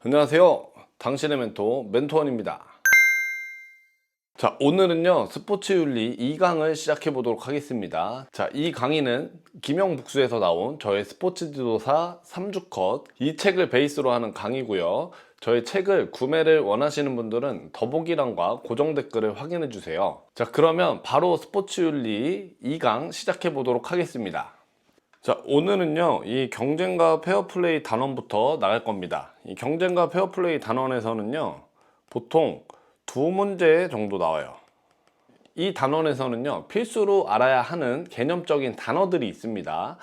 안녕하세요. 당신의 멘토원입니다. 자, 오늘은요, 스포츠 윤리 2강을 시작해 보도록 하겠습니다. 자, 이 강의는 김영북수에서 나온 저의 스포츠 지도사 3주 컷, 이 책을 베이스로 하는 강의고요. 저의 책을 구매를 원하시는 분들은 더보기란과 고정 댓글을 확인해 주세요. 자, 그러면 바로 스포츠 윤리 2강 시작해 보도록 하겠습니다. 자, 오늘은요, 이 경쟁과 페어플레이 단원부터 나갈 겁니다. 이 경쟁과 페어플레이 단원에서는요, 보통 두 문제 정도 나와요. 이 단원에서는요, 필수로 알아야 하는 개념적인 단어들이 있습니다.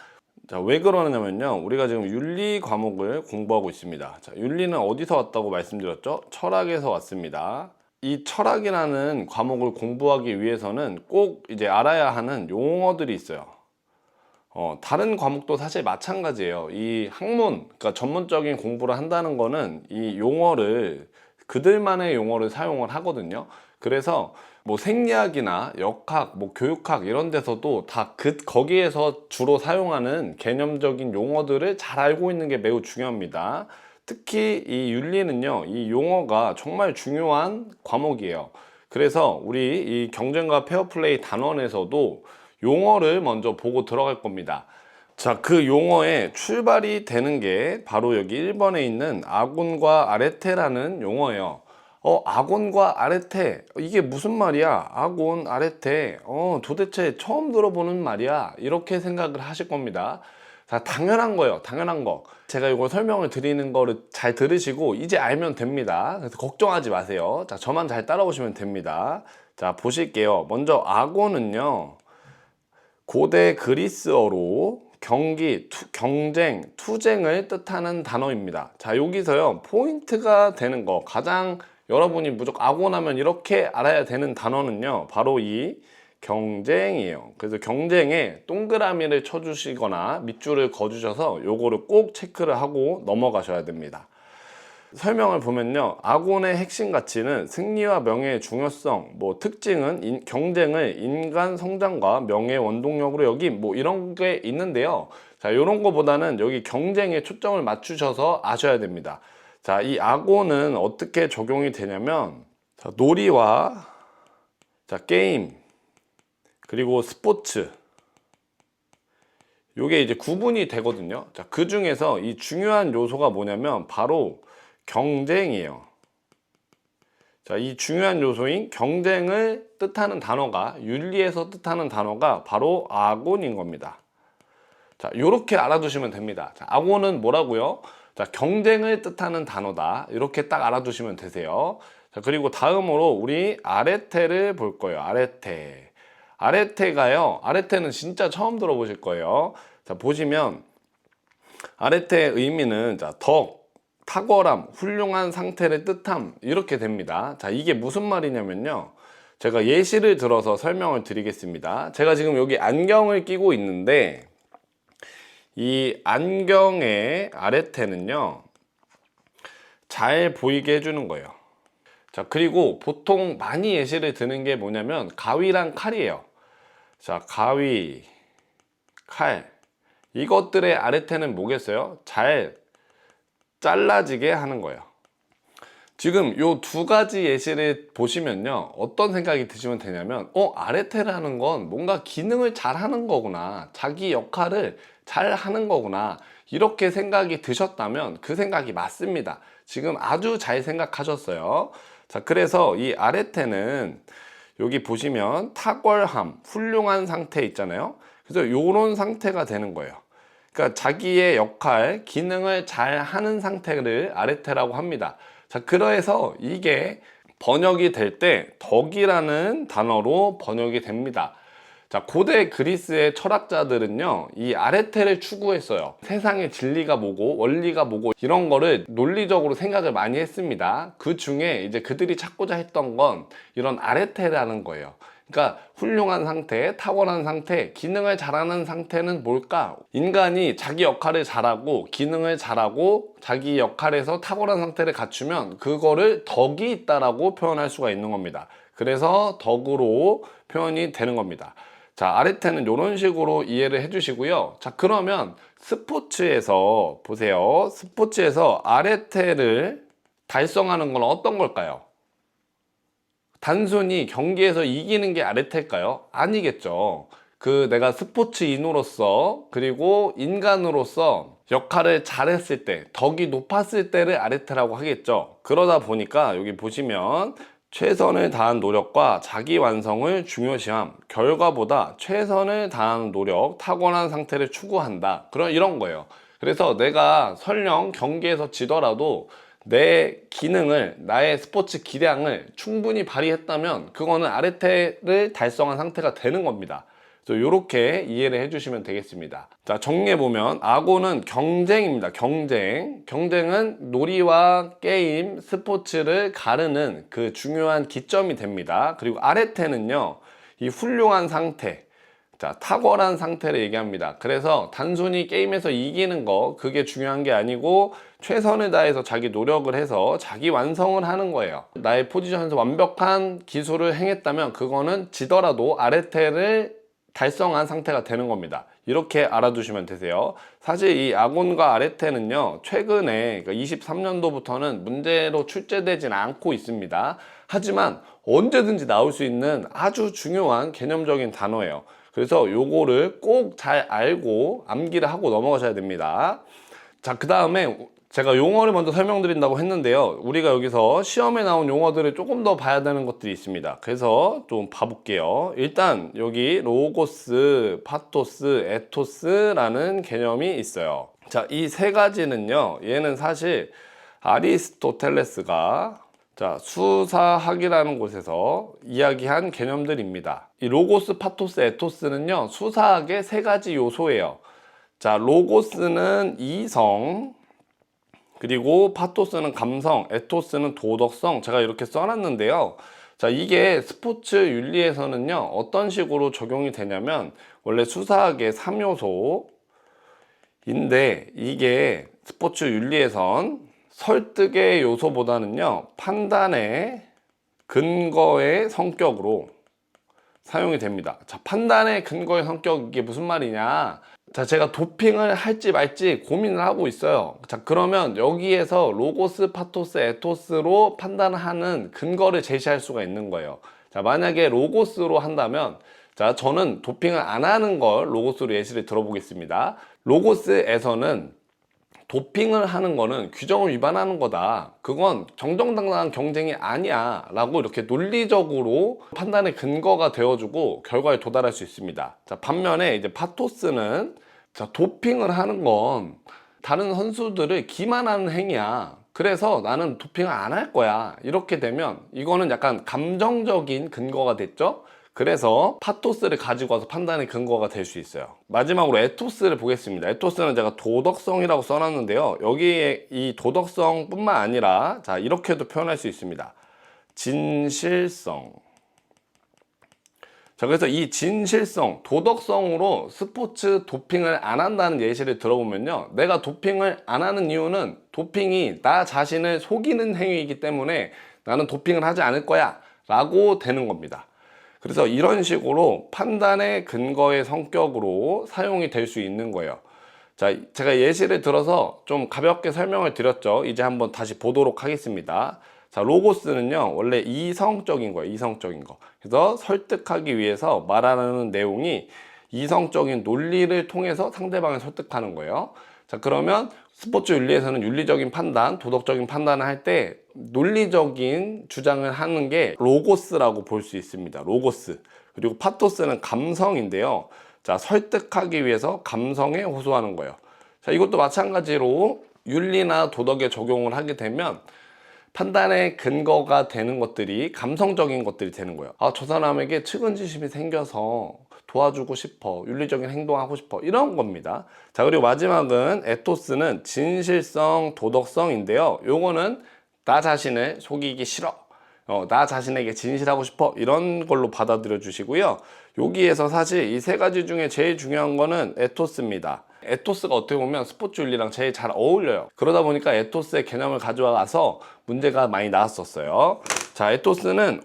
자, 왜 그러냐면요, 우리가 지금 윤리 과목을 공부하고 있습니다. 자, 윤리는 어디서 왔다고 말씀드렸죠? 철학에서 왔습니다. 이 철학이라는 과목을 공부하기 위해서는 꼭 이제 알아야 하는 용어들이 있어요. 다른 과목도 사실 마찬가지예요. 이 학문, 그러니까 전문적인 공부를 한다는 거는 이 용어를, 그들만의 용어를 사용을 하거든요. 그래서 뭐 생리학이나 역학, 뭐 교육학 이런 데서도 다 거기에서 주로 사용하는 개념적인 용어들을 잘 알고 있는 게 매우 중요합니다. 특히 이 윤리는요, 이 용어가 정말 중요한 과목이에요. 그래서 우리 이 경쟁과 페어플레이 단원에서도 용어를 먼저 보고 들어갈 겁니다. 자, 그 용어의 출발이 되는 게 바로 여기 1번에 있는 아곤과 아레테라는 용어예요. 아곤과 아레테, 이게 무슨 말이야? 아곤, 아레테, 도대체 처음 들어보는 말이야. 이렇게 생각을 하실 겁니다. 자, 당연한 거예요. 당연한 거. 제가 이거 설명을 드리는 거를 잘 들으시고 이제 알면 됩니다. 그래서 걱정하지 마세요. 자, 저만 잘 따라오시면 됩니다. 자, 보실게요. 먼저 아곤은요, 고대 그리스어로 경쟁, 투쟁을 뜻하는 단어입니다. 자, 여기서요, 포인트가 되는 거, 가장 여러분이 무조건 아곤하면 이렇게 알아야 되는 단어는요, 바로 이 경쟁이에요. 그래서 경쟁에 동그라미를 쳐주시거나 밑줄을 그어주셔서 요거를 꼭 체크를 하고 넘어가셔야 됩니다. 설명을 보면요, 아곤의 핵심 가치는 승리와 명예의 중요성, 뭐 특징은 경쟁을 인간 성장과 명예의 원동력으로 여김, 뭐 이런 게 있는데요. 자, 이런 거보다는 여기 경쟁에 초점을 맞추셔서 아셔야 됩니다. 자, 이 아곤은 어떻게 적용이 되냐면, 자, 놀이와 게임, 그리고 스포츠, 요게 이제 구분이 되거든요. 자, 그 중에서 이 중요한 요소가 뭐냐면 바로 경쟁이에요. 자, 이 중요한 요소인 경쟁을 뜻하는 단어가, 윤리에서 뜻하는 단어가 바로 아곤인 겁니다. 자, 요렇게 알아두시면 됩니다. 자, 아곤은 뭐라고요? 자, 경쟁을 뜻하는 단어다. 이렇게 딱 알아두시면 되세요. 자, 그리고 다음으로 우리 아레테를 볼 거예요. 아레테. 아레테는 진짜 처음 들어보실 거예요. 자, 보시면 아레테의 의미는 자, 탁월함, 훌륭한 상태를 뜻함, 이렇게 됩니다. 자, 이게 무슨 말이냐면요, 제가 예시를 들어서 설명을 드리겠습니다. 제가 지금 여기 안경을 끼고 있는데 이 안경의 아레테는요, 잘 보이게 해주는 거예요. 자, 그리고 보통 많이 예시를 드는 게 뭐냐면 가위랑 칼이에요. 자, 가위, 칼, 이것들의 아레테는 뭐겠어요? 잘 잘라지게 하는 거예요. 지금 요 두 가지 예시를 보시면요, 어떤 생각이 드시면 되냐면 아레테라는 건 뭔가 기능을 잘 하는 거구나, 자기 역할을 잘 하는 거구나, 이렇게 생각이 드셨다면 그 생각이 맞습니다. 지금 아주 잘 생각하셨어요. 자, 그래서 이 아레테는 여기 보시면 탁월함, 훌륭한 상태 있잖아요. 그래서 요런 상태가 되는 거예요. 그러니까 자기의 역할, 기능을 잘 하는 상태를 아레테라고 합니다. 자, 그래서 이게 번역이 될 때 덕이라는 단어로 번역이 됩니다. 자, 고대 그리스의 철학자들은요, 이 아레테를 추구했어요. 세상의 진리가 뭐고 원리가 뭐고 이런 거를 논리적으로 생각을 많이 했습니다. 그 중에 이제 그들이 찾고자 했던 건 이런 아레테라는 거예요. 그러니까 훌륭한 상태, 탁월한 상태, 기능을 잘하는 상태는 뭘까? 인간이 자기 역할을 잘하고 기능을 잘하고 자기 역할에서 탁월한 상태를 갖추면 그거를 덕이 있다라고 표현할 수가 있는 겁니다. 그래서 덕으로 표현이 되는 겁니다. 자, 아레테는 이런 식으로 이해를 해주시고요. 자, 그러면 스포츠에서 보세요. 스포츠에서 아레테를 달성하는 건 어떤 걸까요? 단순히 경기에서 이기는 게 아르테일까요? 아니겠죠. 내가 스포츠인으로서 그리고 인간으로서 역할을 잘했을 때, 덕이 높았을 때를 아르테라고 하겠죠. 그러다 보니까 여기 보시면 최선을 다한 노력과 자기 완성을 중요시함, 결과보다 최선을 다하는 노력, 타고난 상태를 추구한다. 이런 거예요. 그래서 내가 설령 경기에서 지더라도 내 기능을, 나의 스포츠 기량을 충분히 발휘했다면 그거는 아르테를 달성한 상태가 되는 겁니다. 그래서 이렇게 이해를 해주시면 되겠습니다. 자, 정리해보면 아고는 경쟁입니다. 경쟁은 놀이와 게임, 스포츠를 가르는 그 중요한 기점이 됩니다. 그리고 아르테는요, 이 훌륭한 상태, 자, 탁월한 상태를 얘기합니다. 그래서 단순히 게임에서 이기는 거, 그게 중요한 게 아니고 최선을 다해서 자기 노력을 해서 자기 완성을 하는 거예요. 나의 포지션에서 완벽한 기술을 행했다면 그거는 지더라도 아르테를 달성한 상태가 되는 겁니다. 이렇게 알아두시면 되세요. 사실 이 아곤과 아르테는요, 최근에 23년도부터는 문제로 출제되진 않고 있습니다. 하지만 언제든지 나올 수 있는 아주 중요한 개념적인 단어예요. 그래서 요거를 꼭 잘 알고 암기를 하고 넘어가셔야 됩니다. 자, 그 다음에 제가 용어를 먼저 설명드린다고 했는데요. 우리가 여기서 시험에 나온 용어들을 조금 더 봐야 되는 것들이 있습니다. 그래서 좀 봐볼게요. 일단 여기 로고스, 파토스, 에토스라는 개념이 있어요. 자, 이 세 가지는요, 얘는 사실 아리스토텔레스가 수사학이라는 곳에서 이야기한 개념들입니다. 이 로고스, 파토스, 에토스는요, 수사학의 세 가지 요소예요. 자, 로고스는 이성, 그리고 파토스는 감성, 에토스는 도덕성, 제가 이렇게 써놨는데요. 자, 이게 스포츠 윤리에서는요, 어떤 식으로 적용이 되냐면, 원래 수사학의 3요소인데, 이게 스포츠 윤리에선 설득의 요소보다는요, 판단의 근거의 성격으로 사용이 됩니다. 자, 판단의 근거의 성격, 이게 무슨 말이냐? 자, 제가 도핑을 할지 말지 고민을 하고 있어요. 자, 그러면 여기에서 로고스, 파토스, 에토스로 판단하는 근거를 제시할 수가 있는 거예요. 자, 만약에 로고스로 한다면, 자, 저는 도핑을 안 하는 걸 로고스로 예시를 들어보겠습니다. 로고스에서는 도핑을 하는 거는 규정을 위반하는 거다. 그건 정정당당한 경쟁이 아니야. 라고 이렇게 논리적으로 판단의 근거가 되어주고 결과에 도달할 수 있습니다. 자, 반면에 이제 파토스는 도핑을 하는 건 다른 선수들을 기만하는 행위야. 그래서 나는 도핑을 안 할 거야. 이렇게 되면 이거는 약간 감정적인 근거가 됐죠? 그래서 파토스를 가지고 와서 판단의 근거가 될 수 있어요. 마지막으로 에토스를 보겠습니다. 에토스는 제가 도덕성이라고 써놨는데요. 여기에 이 도덕성 뿐만 아니라 자, 이렇게도 표현할 수 있습니다. 진실성. 자, 그래서 이 진실성, 도덕성으로 스포츠 도핑을 안 한다는 예시를 들어보면요, 내가 도핑을 안 하는 이유는 도핑이 나 자신을 속이는 행위이기 때문에 나는 도핑을 하지 않을 거야 라고 되는 겁니다. 그래서 이런 식으로 판단의 근거의 성격으로 사용이 될 수 있는 거예요. 자, 제가 예시를 들어서 좀 가볍게 설명을 드렸죠. 이제 한번 다시 보도록 하겠습니다. 자, 로고스는요, 원래 이성적인 거예요. 이성적인 거. 그래서 설득하기 위해서 말하는 내용이 이성적인 논리를 통해서 상대방을 설득하는 거예요. 자, 그러면 스포츠 윤리에서는 윤리적인 판단, 도덕적인 판단을 할 때 논리적인 주장을 하는 게 로고스라고 볼 수 있습니다. 로고스. 그리고 파토스는 감성인데요. 자, 설득하기 위해서 감성에 호소하는 거예요. 자, 이것도 마찬가지로 윤리나 도덕에 적용을 하게 되면 판단의 근거가 되는 것들이 감성적인 것들이 되는 거예요. 아, 저 사람에게 측은지심이 생겨서 도와주고 싶어, 윤리적인 행동하고 싶어, 이런 겁니다. 자, 그리고 마지막은 에토스는 진실성, 도덕성인데요. 요거는 나 자신을 속이기 싫어, 나 자신에게 진실하고 싶어, 이런 걸로 받아들여 주시고요. 여기에서 사실 이 세 가지 중에 제일 중요한 거는 에토스입니다. 에토스가 어떻게 보면 스포츠 윤리랑 제일 잘 어울려요. 그러다 보니까 에토스의 개념을 가져와서 문제가 많이 나왔었어요. 자, 에토스는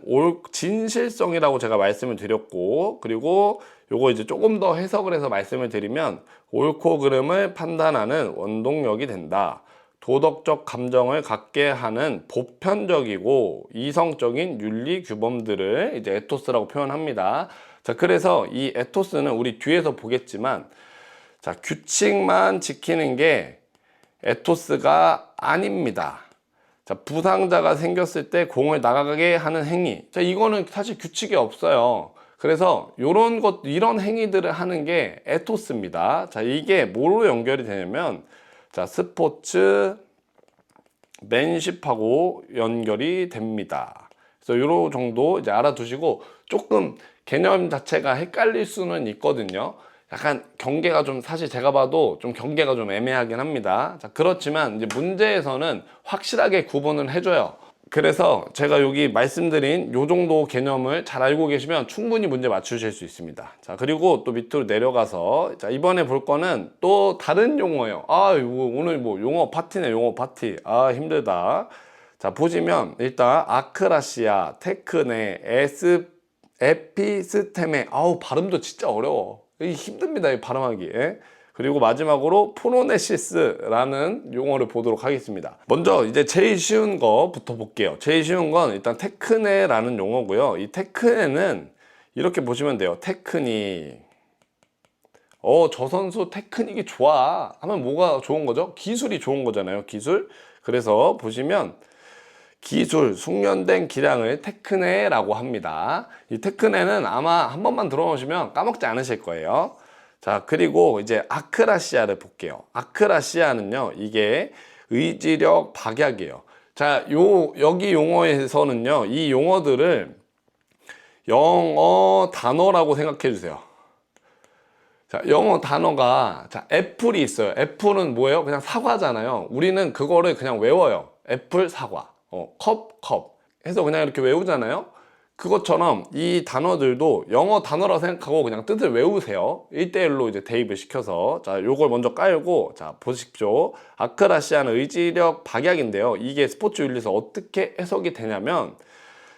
진실성이라고 제가 말씀을 드렸고, 그리고 요거 이제 조금 더 해석을 해서 말씀을 드리면 옳고 그름을 판단하는 원동력이 된다. 도덕적 감정을 갖게 하는 보편적이고 이성적인 윤리 규범들을 이제 에토스라고 표현합니다. 자, 그래서 이 에토스는 우리 뒤에서 보겠지만, 자, 규칙만 지키는 게 에토스가 아닙니다. 자, 부상자가 생겼을 때 공을 나가게 하는 행위. 자, 이거는 사실 규칙이 없어요. 그래서 이런 행위들을 하는 게 에토스입니다. 자, 이게 뭐로 연결이 되냐면, 자, 스포츠 맨십하고 연결이 됩니다. 그래서 요런 정도 이제 알아두시고, 조금 개념 자체가 헷갈릴 수는 있거든요. 약간 경계가 좀, 사실 제가 봐도 좀 경계가 좀 애매하긴 합니다. 자, 그렇지만 이제 문제에서는 확실하게 구분을 해줘요. 그래서 제가 여기 말씀드린 요 정도 개념을 잘 알고 계시면 충분히 문제 맞추실 수 있습니다. 자, 그리고 또 밑으로 내려가서, 자, 이번에 볼 거는 또 다른 용어예요. 아, 이거 오늘 뭐 용어 파티네, 용어 파티. 아, 힘들다. 자, 보시면 일단 아크라시아, 테크네, 에피스테메. 아우, 발음도 진짜 어려워. 힘듭니다, 이 발음하기. 예? 그리고 마지막으로 프로네시스라는 용어를 보도록 하겠습니다. 먼저 이제 제일 쉬운 거부터 볼게요. 제일 쉬운 건 일단 테크네라는 용어고요. 이 테크네는 이렇게 보시면 돼요. 테크닉. 저 선수 테크닉이 좋아 하면 뭐가 좋은 거죠? 기술이 좋은 거잖아요, 기술. 그래서 보시면 기술, 숙련된 기량을 테크네라고 합니다. 이 테크네는 아마 한 번만 들어보시면 까먹지 않으실 거예요. 자, 그리고 이제 아크라시아를 볼게요. 아크라시아는요, 이게 의지력 박약이에요. 자, 여기 용어에서는요, 이 용어들을 영어 단어라고 생각해 주세요. 자, 영어 단어가, 자, 애플이 있어요. 애플은 뭐예요? 그냥 사과잖아요. 우리는 그거를 그냥 외워요. 애플, 사과. 컵 해서 그냥 이렇게 외우잖아요. 그것처럼 이 단어들도 영어 단어라고 생각하고 그냥 뜻을 외우세요. 1대1로 이제 대입을 시켜서. 자, 요걸 먼저 깔고, 자, 보십시오. 아크라시아는 의지력 박약인데요. 이게 스포츠 윤리에서 어떻게 해석이 되냐면,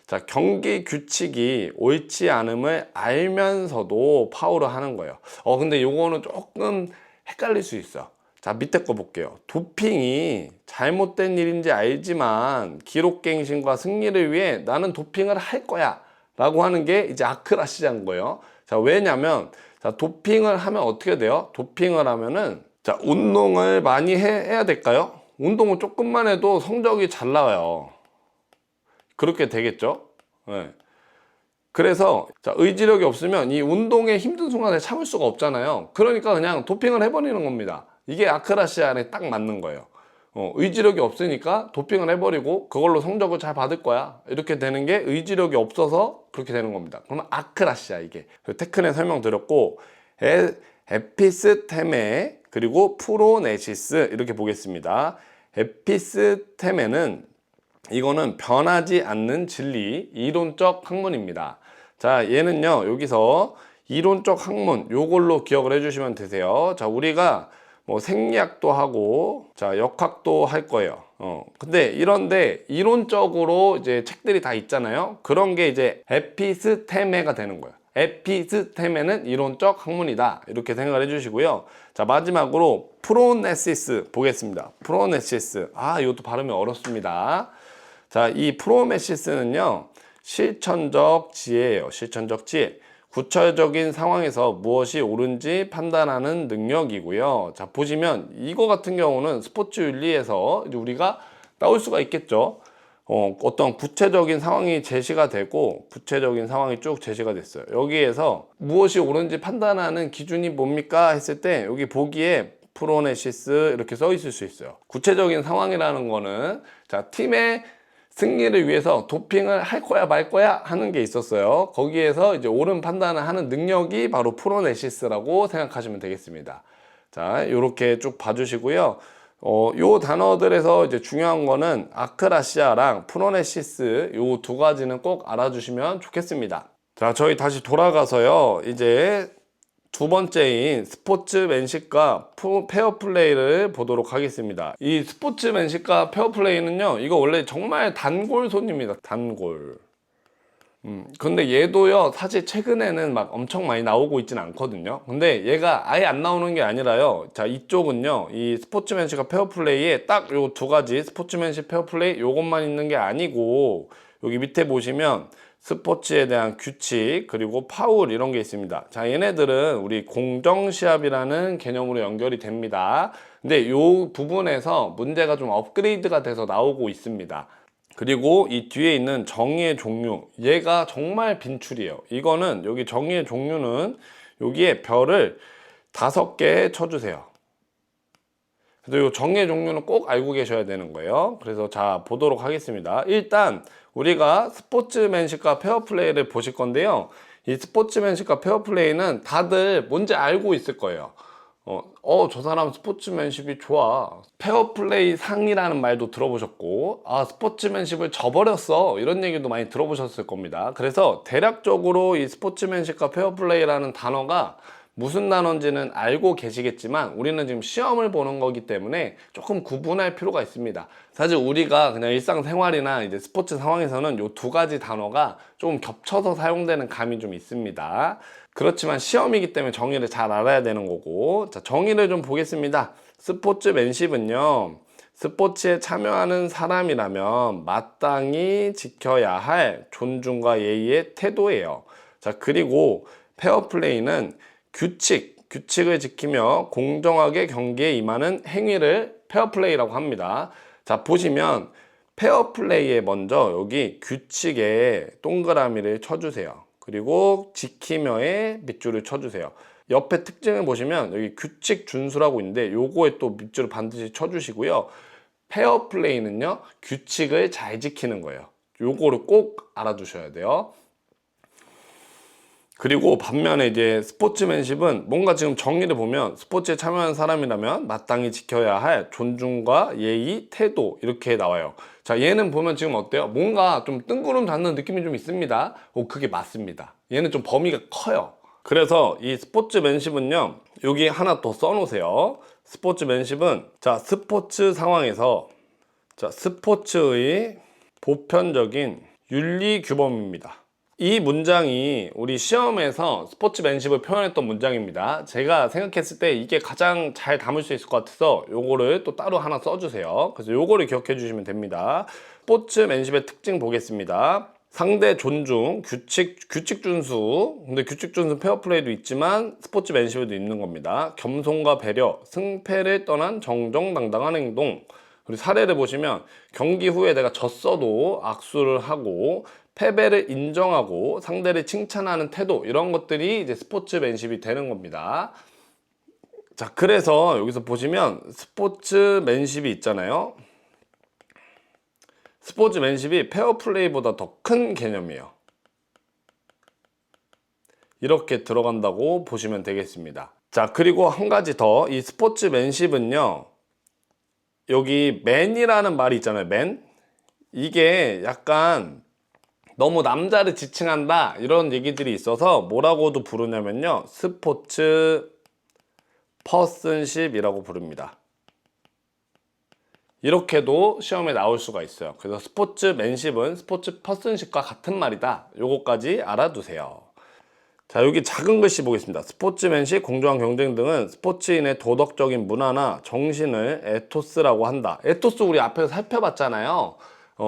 자, 경기 규칙이 옳지 않음을 알면서도 파울을 하는 거예요. 근데 요거는 조금 헷갈릴 수 있어. 자, 밑에 거 볼게요. 도핑이 잘못된 일인지 알지만 기록갱신과 승리를 위해 나는 도핑을 할 거야 라고 하는 게 이제 아크라시아인 거예요. 자, 왜냐면, 자, 도핑을 하면 어떻게 돼요? 도핑을 하면은, 자, 운동을 많이 해야 될까요? 운동을 조금만 해도 성적이 잘 나와요. 그렇게 되겠죠? 네. 그래서, 자, 의지력이 없으면 이 운동의 힘든 순간에 참을 수가 없잖아요. 그러니까 그냥 도핑을 해버리는 겁니다. 이게 아크라시아에 딱 맞는 거예요. 의지력이 없으니까 도핑을 해버리고 그걸로 성적을 잘 받을 거야. 이렇게 되는 게 의지력이 없어서 그렇게 되는 겁니다. 그러면 아크라시아, 이게. 테크네 설명드렸고, 에피스테메, 그리고 프로네시스, 이렇게 보겠습니다. 에피스테메는 이거는 변하지 않는 진리, 이론적 학문입니다. 자, 얘는요, 여기서 이론적 학문, 요걸로 기억을 해주시면 되세요. 자, 우리가 뭐 생리학도 하고, 자, 역학도 할 거예요. 근데 이런데 이론적으로 이제 책들이 다 있잖아요. 그런 게 이제 에피스테메가 되는 거예요. 에피스테메는 이론적 학문이다. 이렇게 생각을 해주시고요. 자, 마지막으로 프로네시스 보겠습니다. 프로네시스. 아, 이것도 발음이 어렵습니다. 자, 이 프로메시스는요, 실천적 지혜예요. 실천적 지혜. 구체적인 상황에서 무엇이 옳은지 판단하는 능력이고요. 자, 보시면 이거 같은 경우는 스포츠 윤리에서 우리가 나올 수가 있겠죠. 어떤 구체적인 상황이 제시가 되고, 구체적인 상황이 쭉 제시가 됐어요. 여기에서 무엇이 옳은지 판단하는 기준이 뭡니까 했을 때 여기 보기에 프로네시스 이렇게 써 있을 수 있어요. 구체적인 상황이라는 거는, 자, 팀의 승리를 위해서 도핑을 할 거야 말 거야 하는 게 있었어요. 거기에서 이제 옳은 판단을 하는 능력이 바로 프로네시스라고 생각하시면 되겠습니다. 자, 이렇게 쭉 봐주시고요. 요 단어들에서 이제 중요한 거는 아크라시아랑 프로네시스 요 두 가지는 꼭 알아주시면 좋겠습니다. 자, 저희 다시 돌아가서요. 이제 두 번째인 스포츠맨십과 페어플레이를 보도록 하겠습니다. 이 스포츠맨십과 페어플레이는요, 이거 원래 정말 단골 손입니다. 단골. 근데 얘도요, 사실 최근에는 막 엄청 많이 나오고 있진 않거든요. 근데 얘가 아예 안 나오는 게 아니라요. 자, 이쪽은요, 이 스포츠맨십과 페어플레이에 딱 요 두 가지, 스포츠맨십, 페어플레이 요것만 있는 게 아니고, 여기 밑에 보시면 스포츠에 대한 규칙, 그리고 파울 이런 게 있습니다. 자, 얘네들은 우리 공정시합이라는 개념으로 연결이 됩니다. 근데 요 부분에서 문제가 좀 업그레이드가 돼서 나오고 있습니다. 그리고 이 뒤에 있는 정의의 종류, 얘가 정말 빈출이에요. 이거는 여기 정의의 종류는 여기에 별을 5개 쳐주세요. 그래서 이 정의의 종류는 꼭 알고 계셔야 되는 거예요. 그래서 자, 보도록 하겠습니다. 일단 우리가 스포츠맨십과 페어플레이를 보실 건데요. 이 스포츠맨십과 페어플레이는 다들 뭔지 알고 있을 거예요. 저 사람 스포츠맨십이 좋아. 페어플레이 상이라는 말도 들어보셨고, 아, 스포츠맨십을 저버렸어. 이런 얘기도 많이 들어보셨을 겁니다. 그래서 대략적으로 이 스포츠맨십과 페어플레이라는 단어가 무슨 단어인지는 알고 계시겠지만 우리는 지금 시험을 보는 거기 때문에 조금 구분할 필요가 있습니다. 사실 우리가 그냥 일상생활이나 이제 스포츠 상황에서는 이 두 가지 단어가 좀 겹쳐서 사용되는 감이 좀 있습니다. 그렇지만 시험이기 때문에 정의를 잘 알아야 되는 거고, 자, 정의를 좀 보겠습니다. 스포츠맨십은요, 스포츠에 참여하는 사람이라면 마땅히 지켜야 할 존중과 예의의 태도예요. 자, 그리고 페어플레이는 규칙을 지키며 공정하게 경기에 임하는 행위를 페어플레이라고 합니다. 자, 보시면 페어플레이에 먼저 여기 규칙에 동그라미를 쳐주세요. 그리고 지키며에 밑줄을 쳐주세요. 옆에 특징을 보시면 여기 규칙 준수라고 있는데 요거에 또 밑줄을 반드시 쳐주시고요. 페어플레이는요, 규칙을 잘 지키는 거예요. 요거를 꼭 알아두셔야 돼요. 그리고 반면에 이제 스포츠맨십은 뭔가 지금 정의를 보면 스포츠에 참여하는 사람이라면 마땅히 지켜야 할 존중과 예의, 태도 이렇게 나와요. 자, 얘는 보면 지금 어때요? 뭔가 좀 뜬구름 잡는 느낌이 좀 있습니다. 그게 맞습니다. 얘는 좀 범위가 커요. 그래서 이 스포츠맨십은요, 여기 하나 더 써놓으세요. 스포츠맨십은 자, 스포츠 상황에서 자, 스포츠의 보편적인 윤리 규범입니다. 이 문장이 우리 시험에서 스포츠맨십을 표현했던 문장입니다. 제가 생각했을 때 이게 가장 잘 담을 수 있을 것 같아서 요거를 또 따로 하나 써주세요. 그래서 요거를 기억해 주시면 됩니다. 스포츠맨십의 특징 보겠습니다. 상대 존중, 규칙 준수. 근데 규칙 준수 페어플레이도 있지만 스포츠맨십에도 있는 겁니다. 겸손과 배려, 승패를 떠난 정정당당한 행동. 그리고 사례를 보시면 경기 후에 내가 졌어도 악수를 하고 패배를 인정하고 상대를 칭찬하는 태도, 이런 것들이 이제 스포츠맨십이 되는 겁니다. 자, 그래서 여기서 보시면 스포츠맨십이 있잖아요. 스포츠맨십이 페어플레이보다 더 큰 개념이에요. 이렇게 들어간다고 보시면 되겠습니다. 자, 그리고 한 가지 더, 이 스포츠맨십은요, 여기 맨이라는 말이 있잖아요. 맨. 이게 약간 너무 남자를 지칭한다 이런 얘기들이 있어서 뭐라고도 부르냐면요, 스포츠 퍼슨십이라고 부릅니다. 이렇게도 시험에 나올 수가 있어요. 그래서 스포츠맨십은 스포츠 퍼슨십과 같은 말이다. 요거까지 알아두세요. 자, 여기 작은 글씨 보겠습니다. 스포츠맨십, 공정한 경쟁 등은 스포츠인의 도덕적인 문화나 정신을 에토스라고 한다. 에토스 우리 앞에서 살펴봤잖아요.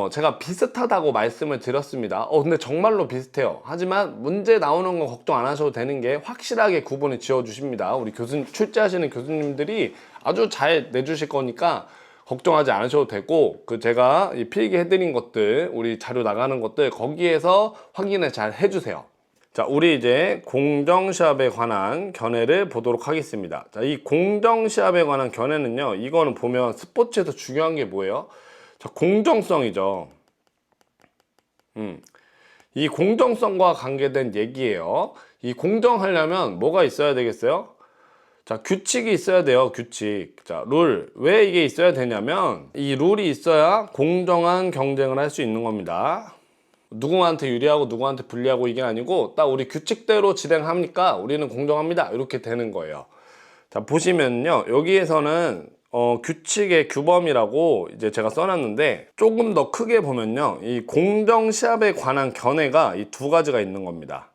제가 비슷하다고 말씀을 드렸습니다. 근데 정말로 비슷해요. 하지만 문제 나오는 거 걱정 안 하셔도 되는 게 확실하게 구분을 지어 주십니다. 우리 출제하시는 교수님들이 아주 잘 내주실 거니까 걱정하지 않으셔도 되고, 제가 필기해 드린 것들, 우리 자료 나가는 것들 거기에서 확인을 잘 해주세요. 자, 우리 이제 공정시합에 관한 견해를 보도록 하겠습니다. 자, 이 공정시합에 관한 견해는요, 이거는 보면 스포츠에서 중요한 게 뭐예요? 자, 공정성이죠. 이 공정성과 관계된 얘기예요. 이 공정하려면 뭐가 있어야 되겠어요? 자, 규칙이 있어야 돼요. 규칙. 자, 룰. 왜 이게 있어야 되냐면 이 룰이 있어야 공정한 경쟁을 할 수 있는 겁니다. 누구한테 유리하고 누구한테 불리하고 이게 아니고 딱 우리 규칙대로 진행하니까 우리는 공정합니다. 이렇게 되는 거예요. 자, 보시면요, 여기에서는 규칙의 규범이라고 이제 제가 써놨는데, 조금 더 크게 보면요, 이 공정 시합에 관한 견해가 이 두 가지가 있는 겁니다.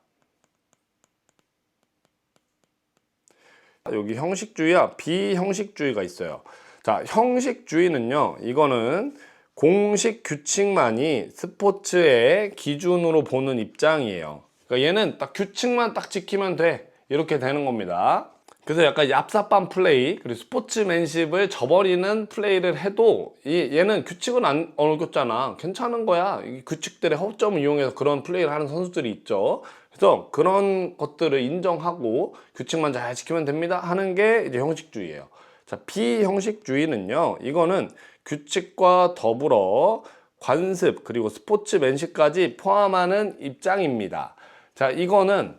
여기 형식주의와 비형식주의가 있어요. 자, 형식주의는요, 이거는 공식 규칙만이 스포츠의 기준으로 보는 입장이에요. 그러니까 얘는 딱 규칙만 딱 지키면 돼, 이렇게 되는 겁니다. 그래서 약간 얍삽한 플레이, 그리고 스포츠맨십을 저버리는 플레이를 해도 얘는 규칙은 안 어겼잖아, 괜찮은 거야, 이 규칙들의 허점을 이용해서 그런 플레이를 하는 선수들이 있죠. 그래서 그런 것들을 인정하고 규칙만 잘 지키면 됩니다 하는 게 이제 형식주의예요. 자, 비형식주의는요, 이거는 규칙과 더불어 관습 그리고 스포츠맨십까지 포함하는 입장입니다. 자, 이거는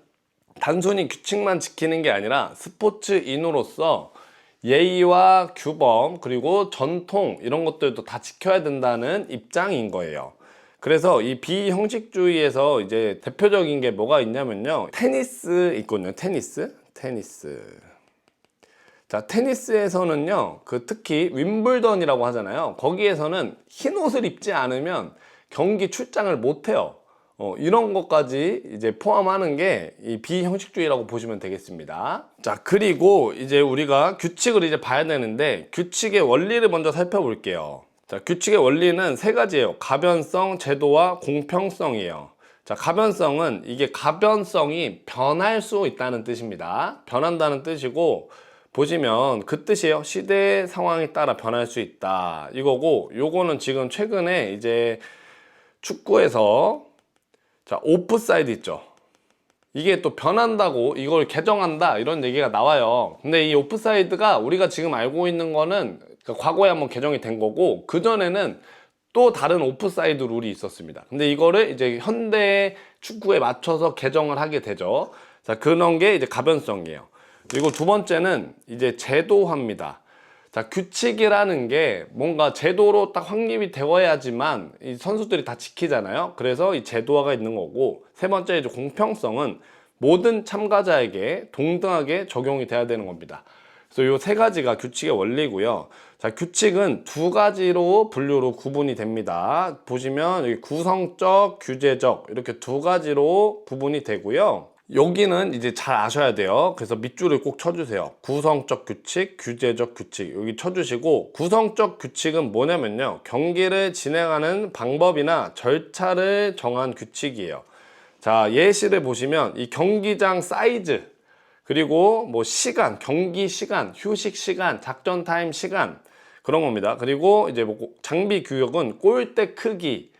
단순히 규칙만 지키는 게 아니라 스포츠인으로서 예의와 규범 그리고 전통, 이런 것들도 다 지켜야 된다는 입장인 거예요. 그래서 이 비형식주의에서 이제 대표적인 게 뭐가 있냐면요, 테니스 있거든요. 테니스. 자, 테니스에서는요, 특히 윈블던이라고 하잖아요. 거기에서는 흰 옷을 입지 않으면 경기 출장을 못 해요. 이런 것까지 이제 포함하는 게 이 비형식주의라고 보시면 되겠습니다. 자, 그리고 이제 우리가 규칙을 이제 봐야 되는데, 규칙의 원리를 먼저 살펴볼게요. 자, 규칙의 원리는 세 가지예요. 가변성, 제도와 공평성이에요. 자, 가변성은 이게 가변성이 변할 수 있다는 뜻입니다. 변한다는 뜻이고, 보시면 그 뜻이에요. 시대의 상황에 따라 변할 수 있다, 이거고, 요거는 지금 최근에 이제 축구에서, 자, 오프사이드 있죠. 이게 또 변한다고, 이걸 개정한다, 이런 얘기가 나와요. 근데 이 오프사이드가 우리가 지금 알고 있는 거는 과거에 한번 개정이 된 거고, 그전에는 또 다른 오프사이드 룰이 있었습니다. 근데 이거를 이제 현대 축구에 맞춰서 개정을 하게 되죠. 자, 그런 게 이제 가변성이에요. 그리고 두 번째는 이제 제도화입니다. 자, 규칙이라는 게 뭔가 제도로 딱 확립이 되어야지만 이 선수들이 다 지키잖아요. 그래서 이 제도화가 있는 거고, 세 번째 이제 공평성은 모든 참가자에게 동등하게 적용이 돼야 되는 겁니다. 그래서 이 세 가지가 규칙의 원리고요. 자, 규칙은 두 가지로 분류로 구분이 됩니다. 보시면 여기 구성적, 규제적, 이렇게 두 가지로 구분이 되고요. 여기는 이제 잘 아셔야 돼요. 그래서 밑줄을 꼭 쳐주세요. 구성적 규칙, 규제적 규칙, 여기 쳐주시고, 구성적 규칙은 뭐냐면요, 경기를 진행하는 방법이나 절차를 정한 규칙이에요. 자, 예시를 보시면 이 경기장 사이즈, 그리고 뭐 시간, 경기 시간, 휴식 시간, 작전 타임 시간, 그런 겁니다. 그리고 이제 뭐 장비 규격은 골대 크기,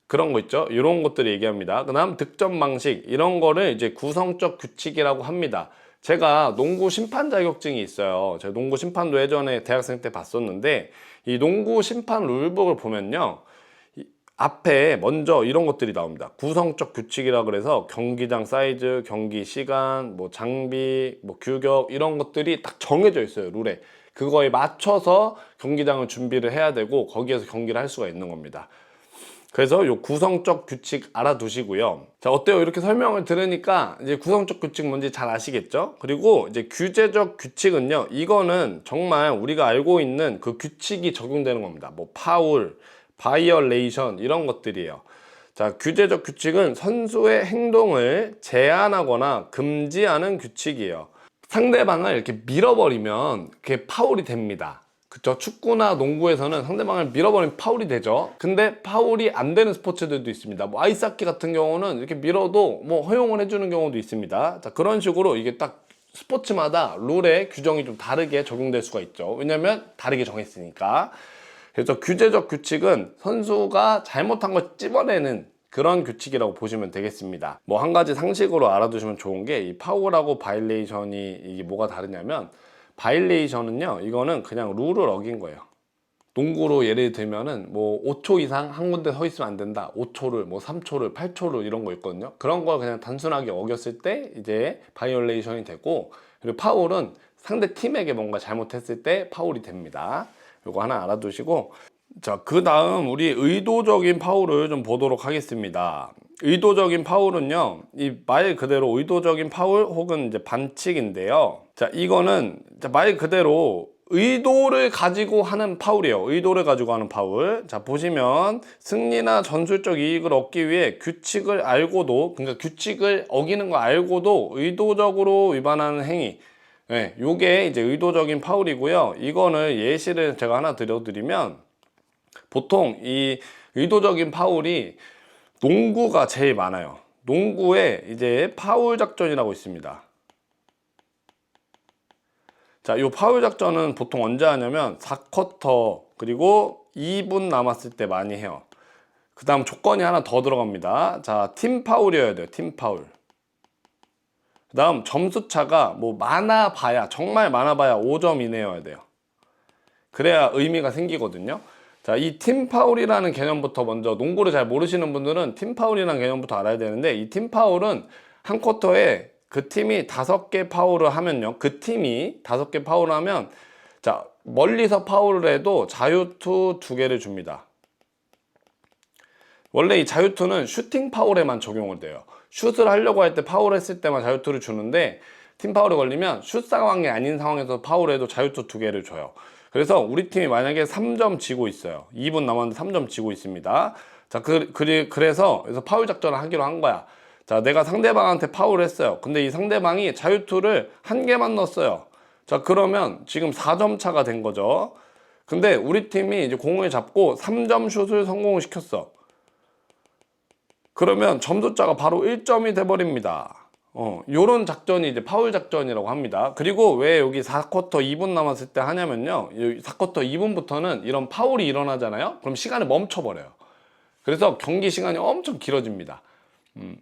그런 거 있죠. 이런 것들을 얘기합니다. 그 다음 득점 방식, 이런 거를 이제 구성적 규칙이라고 합니다. 제가 농구 심판 자격증이 있어요. 제가 농구 심판도 예전에 대학생 때 봤었는데, 이 농구 심판 룰북을 보면요, 앞에 먼저 이런 것들이 나옵니다. 구성적 규칙이라 그래서 경기장 사이즈, 경기 시간, 뭐 장비, 뭐 규격, 이런 것들이 딱 정해져 있어요, 룰에. 그거에 맞춰서 경기장을 준비를 해야 되고, 거기에서 경기를 할 수가 있는 겁니다. 그래서 요 구성적 규칙 알아두시고요. 자, 어때요? 이렇게 설명을 들으니까 이제 구성적 규칙 뭔지 잘 아시겠죠? 그리고 이제 규제적 규칙은요, 이거는 정말 우리가 알고 있는 그 규칙이 적용되는 겁니다. 뭐 파울, 바이올레이션, 이런 것들이에요. 자, 규제적 규칙은 선수의 행동을 제한하거나 금지하는 규칙이에요. 상대방을 이렇게 밀어버리면 그게 파울이 됩니다. 그쵸? 축구나 농구에서는 상대방을 밀어버리면 파울이 되죠. 근데 파울이 안 되는 스포츠들도 있습니다. 뭐 아이스하키 같은 경우는 이렇게 밀어도 뭐 허용을 해주는 경우도 있습니다. 자, 그런 식으로 이게 딱 스포츠마다 룰의 규정이 좀 다르게 적용될 수가 있죠. 왜냐면 다르게 정했으니까. 그래서 규제적 규칙은 선수가 잘못한 걸 찝어내는 그런 규칙이라고 보시면 되겠습니다. 뭐 한 가지 상식으로 알아두시면 좋은 게, 이 파울하고 바이올레이션이 이게 뭐가 다르냐면, 바이올레이션은요, 이거는 그냥 룰을 어긴 거예요. 농구로 예를 들면은 뭐 5초 이상 한 군데 서 있으면 안 된다, 5초를, 뭐 3초를, 8초를, 이런 거 있거든요. 그런 걸 그냥 단순하게 어겼을 때 이제 바이올레이션이 되고, 그리고 파울은 상대 팀에게 뭔가 잘못했을 때 파울이 됩니다. 이거 하나 알아두시고, 자, 그 다음 우리 의도적인 파울을 좀 보도록 하겠습니다. 의도적인 파울은요, 이 말 그대로 의도적인 파울 혹은 이제 반칙인데요. 자, 이거는 말 그대로 의도를 가지고 하는 파울이에요. 의도를 가지고 하는 파울. 자, 보시면 승리나 전술적 이익을 얻기 위해 규칙을 알고도, 그러니까 규칙을 어기는 거 알고도 의도적으로 위반하는 행위. 네, 요게 이제 의도적인 파울이고요. 이거는 예시를 제가 하나 드려드리면, 보통 이 의도적인 파울이 농구가 제일 많아요. 농구에 이제 파울 작전이라고 있습니다. 자, 요 파울 작전은 보통 언제 하냐면 4쿼터 그리고 2분 남았을 때 많이 해요. 그 다음 조건이 하나 더 들어갑니다. 자, 팀 파울이어야 돼요. 팀 파울. 그 다음 점수차가 뭐 많아봐야, 정말 많아봐야 5점 이내여야 돼요. 그래야 의미가 생기거든요. 자, 이 팀 파울이라는 개념부터 먼저, 농구를 잘 모르시는 분들은 팀 파울이라는 개념부터 알아야 되는데, 이 팀 파울은 한 쿼터에 그 팀이 5개 파울을 하면요, 그 팀이 5개 파울을 하면, 자, 멀리서 파울을 해도 자유투 2개를 줍니다. 원래 이 자유투는 슈팅 파울에만 적용을 돼요. 슛을 하려고 할 때 파울 했을 때만 자유투를 주는데, 팀 파울이 걸리면 슛 상황이 아닌 상황에서 파울해도 자유투 2개를 줘요. 그래서 우리 팀이 만약에 3점 지고 있어요. 2분 남았는데 3점 지고 있습니다. 자, 그래서 파울 작전을 하기로 한 거야. 자, 내가 상대방한테 파울을 했어요. 근데 이 상대방이 자유투를 1개만 넣었어요. 자, 그러면 지금 4점 차가 된 거죠. 근데 우리 팀이 이제 공을 잡고 3점 슛을 성공을 시켰어. 그러면 점수차가 바로 1점이 돼버립니다. 요런 작전이 이제 파울 작전이라고 합니다. 그리고 왜 여기 4쿼터 2분 남았을 때 하냐면요, 4쿼터 2분부터는 이런 파울이 일어나잖아요. 그럼 시간을 멈춰버려요. 그래서 경기 시간이 엄청 길어집니다.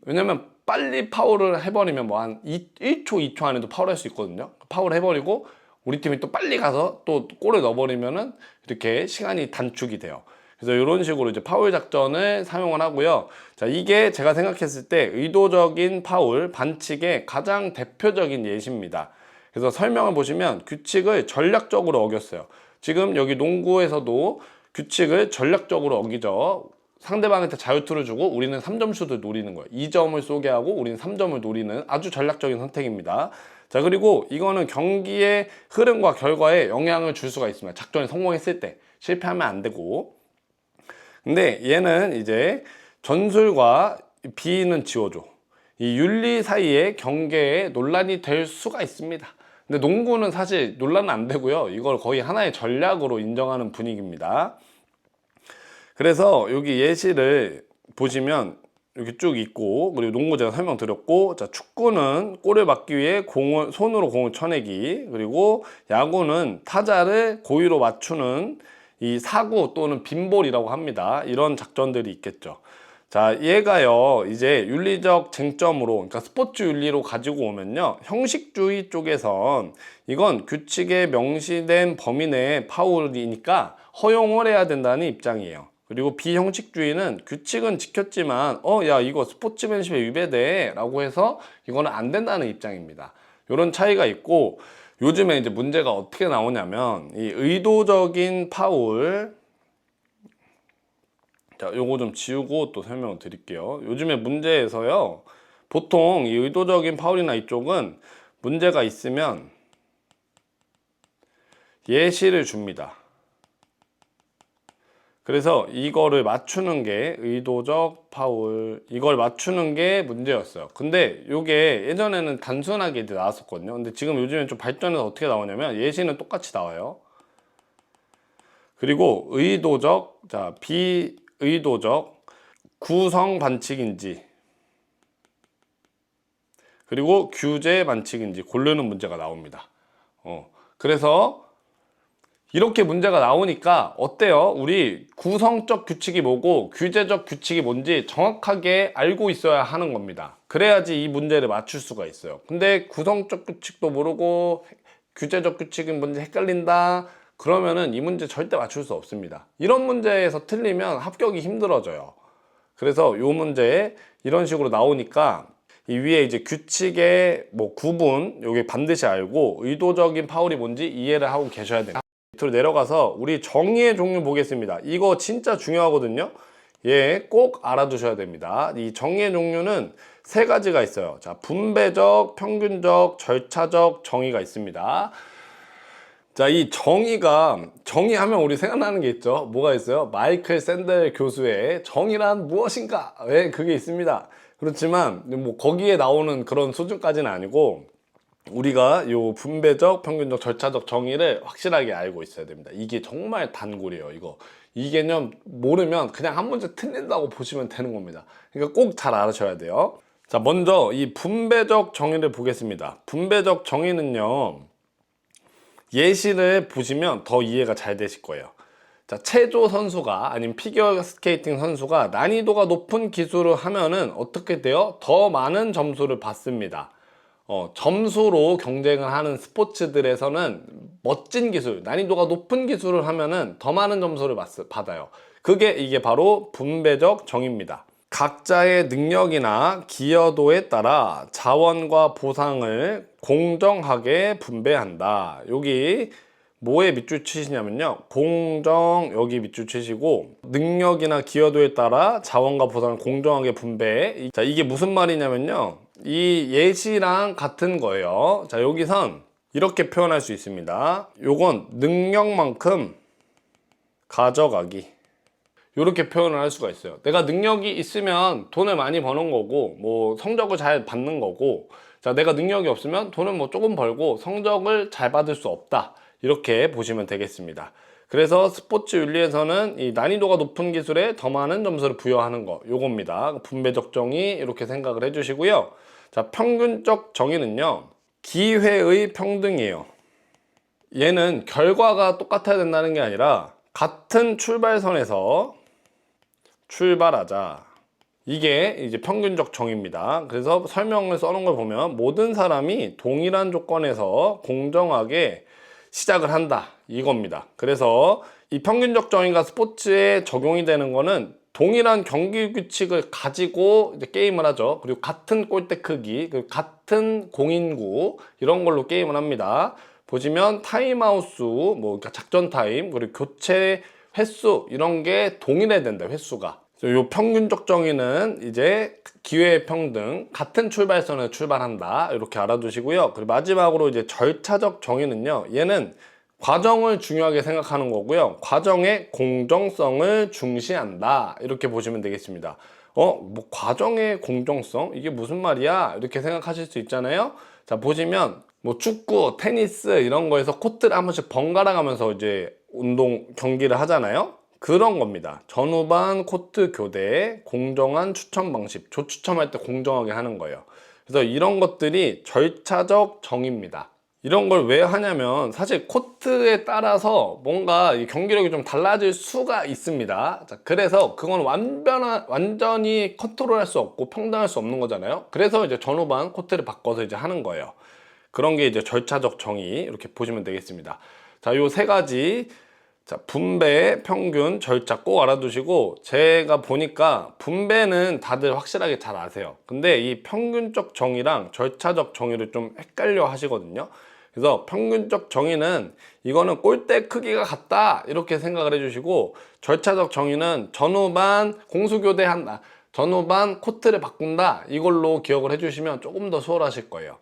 왜냐면 빨리 파울을 해버리면 뭐 한 1초 2초 안에도 파울할 수 있거든요. 파울 해버리고 우리 팀이 또 빨리 가서 또 골을 넣어버리면은 이렇게 시간이 단축이 돼요. 그래서 이런 식으로 이제 파울 작전을 사용을 하고요. 자, 이게 제가 생각했을 때 의도적인 파울, 반칙의 가장 대표적인 예시입니다. 그래서 설명을 보시면 규칙을 전략적으로 어겼어요. 지금 여기 농구에서도 규칙을 전략적으로 어기죠. 상대방한테 자유투를 주고 우리는 3점 슛을 노리는 거예요. 2점을 쏘게 하고 우리는 3점을 노리는 아주 전략적인 선택입니다. 자, 그리고 이거는 경기의 흐름과 결과에 영향을 줄 수가 있습니다. 작전이 성공했을 때 실패하면 안 되고. 근데 얘는 이제 전술과 비는 지워줘. 이 윤리 사이의 경계에 논란이 될 수가 있습니다. 근데 농구는 사실 논란은 안 되고요. 이걸 거의 하나의 전략으로 인정하는 분위기입니다. 그래서 여기 예시를 보시면 이렇게 쭉 있고, 그리고 농구 제가 설명드렸고, 자, 축구는 골을 막기 위해 손으로 공을 쳐내기, 그리고 야구는 타자를 고의로 맞추는 이 사구 또는 빈볼이라고 합니다. 이런 작전들이 있겠죠. 자, 얘가요, 이제 윤리적 쟁점으로, 그러니까 스포츠 윤리로 가지고 오면요, 형식주의 쪽에선 이건 규칙에 명시된 범위 내의 파울이니까 허용을 해야 된다는 입장이에요. 그리고 비형식주의는 규칙은 지켰지만 야, 이거 스포츠맨십에 위배돼 라고 해서 이거는 안 된다는 입장입니다. 이런 차이가 있고, 요즘에 이제 문제가 어떻게 나오냐면 이 의도적인 파울, 자, 요거 좀 지우고 또 설명을 드릴게요. 요즘에 문제에서요, 보통 이 의도적인 파울이나 이쪽은 문제가 있으면 예시를 줍니다. 그래서 이거를 맞추는 게 의도적 파울, 이걸 맞추는 게 문제였어요. 근데 이게 예전에는 단순하게 이제 나왔었거든요. 근데 지금 요즘엔 좀 발전해서 어떻게 나오냐면 예시는 똑같이 나와요. 그리고 의도적, 자, 비의도적, 구성 반칙인지, 그리고 규제 반칙인지 고르는 문제가 나옵니다. 그래서 이렇게 문제가 나오니까 어때요? 우리 구성적 규칙이 뭐고 규제적 규칙이 뭔지 정확하게 알고 있어야 하는 겁니다. 그래야지 이 문제를 맞출 수가 있어요. 근데 구성적 규칙도 모르고 규제적 규칙은 뭔지 헷갈린다, 그러면은 이 문제 절대 맞출 수 없습니다. 이런 문제에서 틀리면 합격이 힘들어져요. 그래서 이 문제에 이런 식으로 나오니까 이 위에 이제 규칙의 뭐 구분, 요게 반드시 알고 의도적인 파울이 뭔지 이해를 하고 계셔야 됩니다. 밑으로 내려가서 우리 정의의 종류 보겠습니다. 이거 진짜 중요하거든요. 얘 꼭 알아두셔야 됩니다. 이 정의의 종류는 3가지가 있어요. 자, 분배적, 평균적, 절차적 정의가 있습니다. 자, 이 정의하면 우리 생각나는 게 있죠. 뭐가 있어요? 마이클 샌델 교수의 정의란 무엇인가? 왜 그게 있습니다. 그렇지만 뭐 거기에 나오는 그런 수준까지는 아니고 우리가 요 분배적, 평균적, 절차적 정의를 확실하게 알고 있어야 됩니다. 이게 정말 단골이에요, 이거. 이 개념 모르면 그냥 한 문제 틀린다고 보시면 되는 겁니다. 그러니까 꼭 잘 알아셔야 돼요. 자, 먼저 이 분배적 정의를 보겠습니다. 분배적 정의는요, 예시를 보시면 더 이해가 잘 되실 거예요. 자, 체조 선수가 아니면 피겨 스케이팅 선수가 난이도가 높은 기술을 하면은 어떻게 돼요? 더 많은 점수를 받습니다. 점수로 경쟁을 하는 스포츠들에서는 멋진 기술, 난이도가 높은 기술을 하면은 더 많은 점수를 받아요. 이게 바로 분배적 정의입니다. 각자의 능력이나 기여도에 따라 자원과 보상을 공정하게 분배한다. 여기 뭐에 밑줄 치시냐면요, 여기 밑줄 치시고, 능력이나 기여도에 따라 자원과 보상을 공정하게 분배. 자, 이게 무슨 말이냐면요, 이 예시랑 같은 거예요. 자, 여기선 이렇게 표현할 수 있습니다. 요건 능력만큼 가져가기, 이렇게 표현을 할 수가 있어요. 내가 능력이 있으면 돈을 많이 버는 거고, 뭐 성적을 잘 받는 거고, 자, 내가 능력이 없으면 돈을 뭐 조금 벌고 성적을 잘 받을 수 없다, 이렇게 보시면 되겠습니다. 그래서 스포츠 윤리에서는 이 난이도가 높은 기술에 더 많은 점수를 부여하는 거, 요겁니다. 분배적 정의, 이렇게 생각을 해주시고요. 자, 평균적 정의는요, 기회의 평등이에요. 얘는 결과가 똑같아야 된다는 게 아니라 같은 출발선에서 출발하자. 이게 이제 평균적 정의입니다. 그래서 설명을 써놓은 걸 보면 모든 사람이 동일한 조건에서 공정하게 시작을 한다, 이겁니다. 그래서 이 평균적 정의가 스포츠에 적용이 되는 거는 동일한 경기 규칙을 가지고 이제 게임을 하죠. 그리고 같은 골대 크기, 그리고 같은 공인구, 이런 걸로 게임을 합니다. 보시면 타임아웃 수, 뭐 그러니까 작전 타임, 그리고 교체 횟수, 이런 게 동일해야 된다, 횟수가. 요 평균적 정의는 이제 기회의 평등, 같은 출발선에 출발한다, 이렇게 알아두시고요. 그리고 마지막으로 이제 절차적 정의는요, 얘는 과정을 중요하게 생각하는 거고요, 과정의 공정성을 중시한다, 이렇게 보시면 되겠습니다. 뭐 과정의 공정성? 이게 무슨 말이야? 이렇게 생각하실 수 있잖아요. 자, 보시면 뭐 축구, 테니스 이런 거에서 코트를 한 번씩 번갈아 가면서 이제 경기를 하잖아요. 그런 겁니다. 전후반 코트 교대, 공정한 추첨 방식, 조추첨할 때 공정하게 하는 거예요. 그래서 이런 것들이 절차적 정의입니다. 이런 걸 왜 하냐면 사실 코트에 따라서 뭔가 경기력이 좀 달라질 수가 있습니다. 자, 그래서 그건 완전히 컨트롤할 수 없고 평등할 수 없는 거잖아요. 그래서 이제 전후반 코트를 바꿔서 이제 하는 거예요. 그런 게 이제 절차적 정의, 이렇게 보시면 되겠습니다. 자, 요 세 가지, 자, 분배, 평균, 절차 꼭 알아두시고, 제가 보니까 분배는 다들 확실하게 잘 아세요. 근데 이 평균적 정의랑 절차적 정의를 좀 헷갈려 하시거든요. 그래서 평균적 정의는 이거는 골대 크기가 같다, 이렇게 생각을 해주시고, 절차적 정의는 전후반 공수교대한다, 전후반 코트를 바꾼다, 이걸로 기억을 해주시면 조금 더 수월하실 거예요.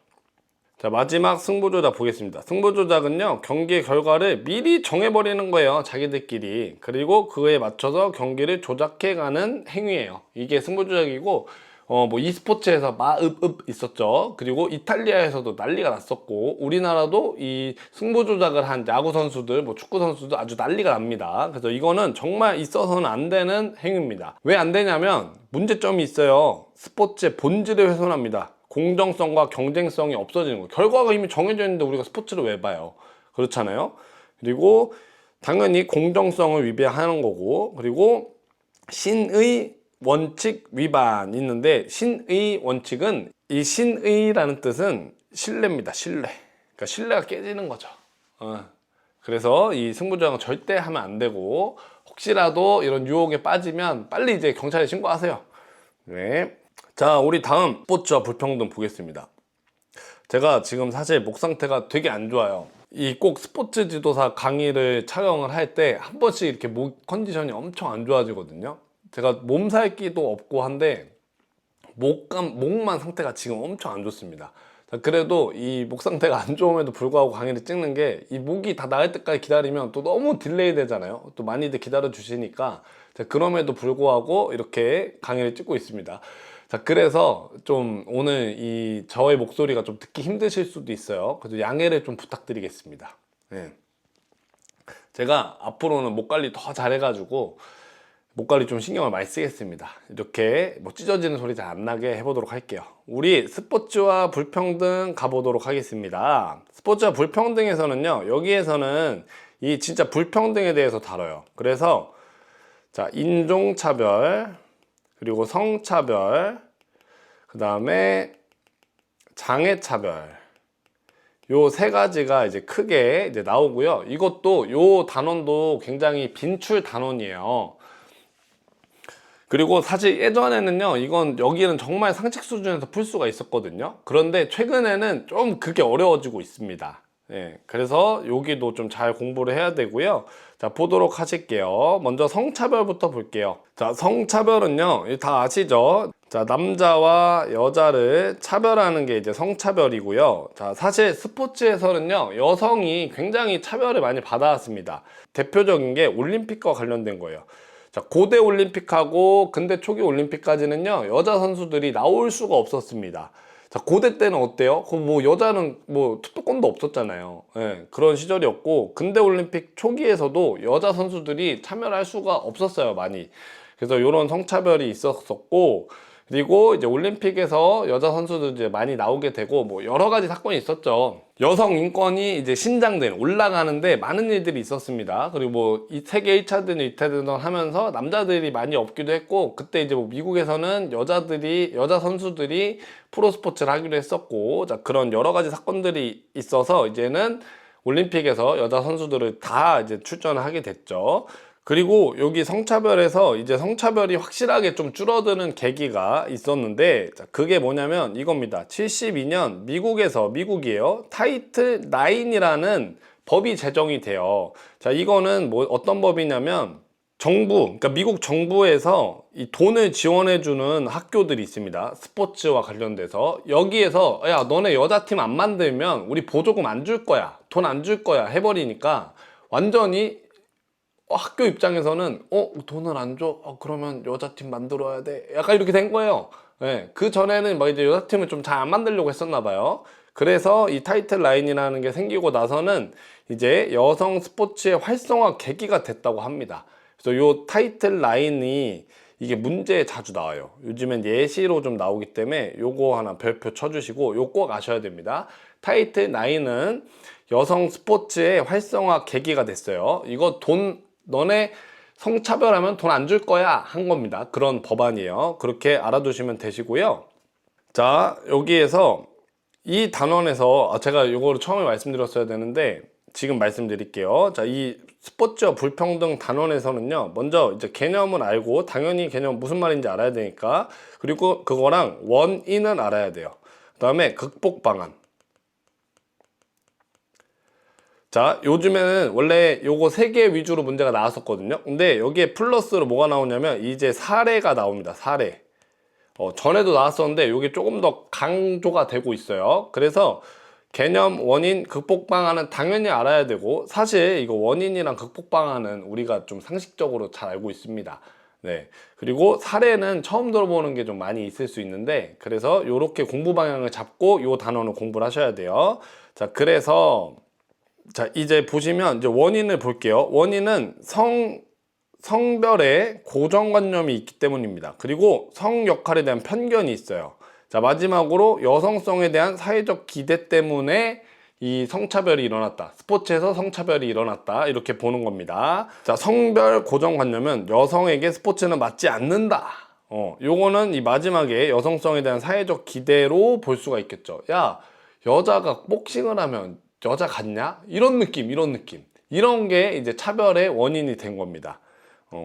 자, 마지막 승부조작 보겠습니다. 승부조작은요, 경기의 결과를 미리 정해버리는 거예요, 자기들끼리. 그리고 그에 맞춰서 경기를 조작해가는 행위예요. 이게 승부조작이고, 뭐 e스포츠에서 마읍읍 있었죠. 그리고 이탈리아에서도 난리가 났었고, 우리나라도 이 승부조작을 한 야구 선수들, 뭐 축구 선수들 아주 난리가 납니다. 그래서 이거는 정말 있어서는 안 되는 행위입니다. 왜 안 되냐면 문제점이 있어요. 스포츠의 본질을 훼손합니다. 공정성과 경쟁성이 없어지는 거예요. 결과가 이미 정해져 있는데 우리가 스포츠를 왜 봐요? 그렇잖아요. 그리고 당연히 공정성을 위배하는 거고, 그리고 신의 원칙 위반이 있는데, 신의 원칙은, 이 신의라는 뜻은 신뢰입니다. 신뢰. 그러니까 신뢰가 깨지는 거죠. 그래서 이 승부조작은 절대 하면 안 되고, 혹시라도 이런 유혹에 빠지면 빨리 이제 경찰에 신고하세요. 네. 자, 우리 다음 스포츠와 불평등 보겠습니다. 제가 지금 사실 목 상태가 되게 안 좋아요. 이 꼭 스포츠 지도사 강의를 촬영을 할 때 한 번씩 이렇게 목 컨디션이 엄청 안 좋아지거든요. 제가 몸살기도 없고 한데 목만 상태가 지금 엄청 안 좋습니다. 그래도 이 목 상태가 안 좋음에도 불구하고 강의를 찍는 게 이 목이 다 나을 때까지 기다리면 또 너무 딜레이 되잖아요. 또 많이들 기다려 주시니까 그럼에도 불구하고 이렇게 강의를 찍고 있습니다. 자, 그래서 좀 오늘 이 저의 목소리가 좀 듣기 힘드실 수도 있어요. 그래서 양해를 좀 부탁드리겠습니다. 네. 제가 앞으로는 목 관리 더 잘해가지고 목 관리 좀 신경을 많이 쓰겠습니다. 이렇게 뭐 찢어지는 소리 잘 안 나게 해보도록 할게요. 우리 스포츠와 불평등 가보도록 하겠습니다. 스포츠와 불평등에서는요, 여기에서는 이 진짜 불평등에 대해서 다뤄요. 그래서 자, 인종차별, 그리고 성차별, 그 다음에 장애차별, 요 세 가지가 이제 크게 이제 나오고요. 이것도 요 단원도 굉장히 빈출 단원이에요. 그리고 사실 예전에는요, 이건 여기는 정말 상식 수준에서 풀 수가 있었거든요. 그런데 최근에는 좀 그게 어려워지고 있습니다. 예, 그래서 여기도 좀 잘 공부를 해야 되고요. 자, 보도록 하실게요. 먼저 성차별부터 볼게요. 자, 성차별은요, 다 아시죠? 자, 남자와 여자를 차별하는 게 이제 성차별이고요. 자, 사실 스포츠에서는요, 여성이 굉장히 차별을 많이 받아왔습니다. 대표적인 게 올림픽과 관련된 거예요. 자, 고대 올림픽하고 근대 초기 올림픽까지는요, 여자 선수들이 나올 수가 없었습니다. 자, 고대 때는 어때요? 뭐 여자는 뭐 투표권도 없었잖아요. 예, 그런 시절이었고, 근대 올림픽 초기에서도 여자 선수들이 참여를 할 수가 없었어요, 많이. 그래서 이런 성차별이 있었었고, 그리고 이제 올림픽에서 여자 선수들 이제 많이 나오게 되고, 뭐 여러 가지 사건이 있었죠. 여성 인권이 이제 신장된, 올라가는데 많은 일들이 있었습니다. 그리고 뭐 세계 1차든 2차든 하면서 남자들이 많이 없기도 했고, 그때 이제 뭐 미국에서는 여자 선수들이 프로 스포츠를 하기로 했었고, 자, 그런 여러 가지 사건들이 있어서 이제는 올림픽에서 여자 선수들을 다 이제 출전을 하게 됐죠. 그리고 여기 성차별에서 이제 성차별이 확실하게 좀 줄어드는 계기가 있었는데, 자, 그게 뭐냐면 이겁니다. 72년 미국이에요. 타이틀 9이라는 법이 제정이 돼요. 자, 이거는 뭐 어떤 법이냐면 그러니까 미국 정부에서 이 돈을 지원해주는 학교들이 있습니다. 스포츠와 관련돼서. 여기에서 야, 너네 여자팀 안 만들면 우리 보조금 안 줄 거야. 돈 안 줄 거야. 해버리니까 완전히 학교 입장에서는 돈을 안 줘? 그러면 여자팀 만들어야 돼. 약간 이렇게 된 거예요. 네, 그 전에는 막 이제 여자팀을 좀 잘 안 만들려고 했었나 봐요. 그래서 이 타이틀 라인이라는 게 생기고 나서는 이제 여성 스포츠의 활성화 계기가 됐다고 합니다. 그래서 요 타이틀 라인이 이게 문제에 자주 나와요. 요즘엔 예시로 좀 나오기 때문에 요거 하나 별표 쳐주시고 요 꼭 아셔야 됩니다. 타이틀 9은 여성 스포츠의 활성화 계기가 됐어요. 이거 너네 성차별하면 돈 안 줄 거야 한 겁니다. 그런 법안이에요. 그렇게 알아두시면 되시고요. 자, 여기에서 이 단원에서 제가 이거를 처음에 말씀드렸어야 되는데 지금 말씀드릴게요. 자, 이 스포츠와 불평등 단원에서는요, 먼저 이제 개념을 알고, 당연히 개념 무슨 말인지 알아야 되니까, 그리고 그거랑 원인은 알아야 돼요. 그 다음에 극복 방안. 자, 요즘에는 원래 요거 3개 위주로 문제가 나왔었거든요. 근데 여기에 플러스로 뭐가 나오냐면 이제 사례가 나옵니다. 사례. 전에도 나왔었는데 이게 조금 더 강조가 되고 있어요. 그래서 개념, 원인, 극복 방안은 당연히 알아야 되고, 사실 이거 원인이랑 극복 방안은 우리가 좀 상식적으로 잘 알고 있습니다. 네. 그리고 사례는 처음 들어보는 게 좀 많이 있을 수 있는데, 그래서 요렇게 공부 방향을 잡고 요 단어는 공부를 하셔야 돼요. 자, 그래서 자, 이제 보시면 이제 원인을 볼게요. 원인은 성별의 고정관념이 있기 때문입니다. 그리고 성 역할에 대한 편견이 있어요. 자, 마지막으로 여성성에 대한 사회적 기대 때문에 이 성차별이 일어났다. 스포츠에서 성차별이 일어났다. 이렇게 보는 겁니다. 자, 성별 고정관념은 여성에게 스포츠는 맞지 않는다. 요거는 이 마지막에 여성성에 대한 사회적 기대로 볼 수가 있겠죠. 야, 여자가 복싱을 하면 여자 같냐? 이런 느낌. 이런 게 이제 차별의 원인이 된 겁니다.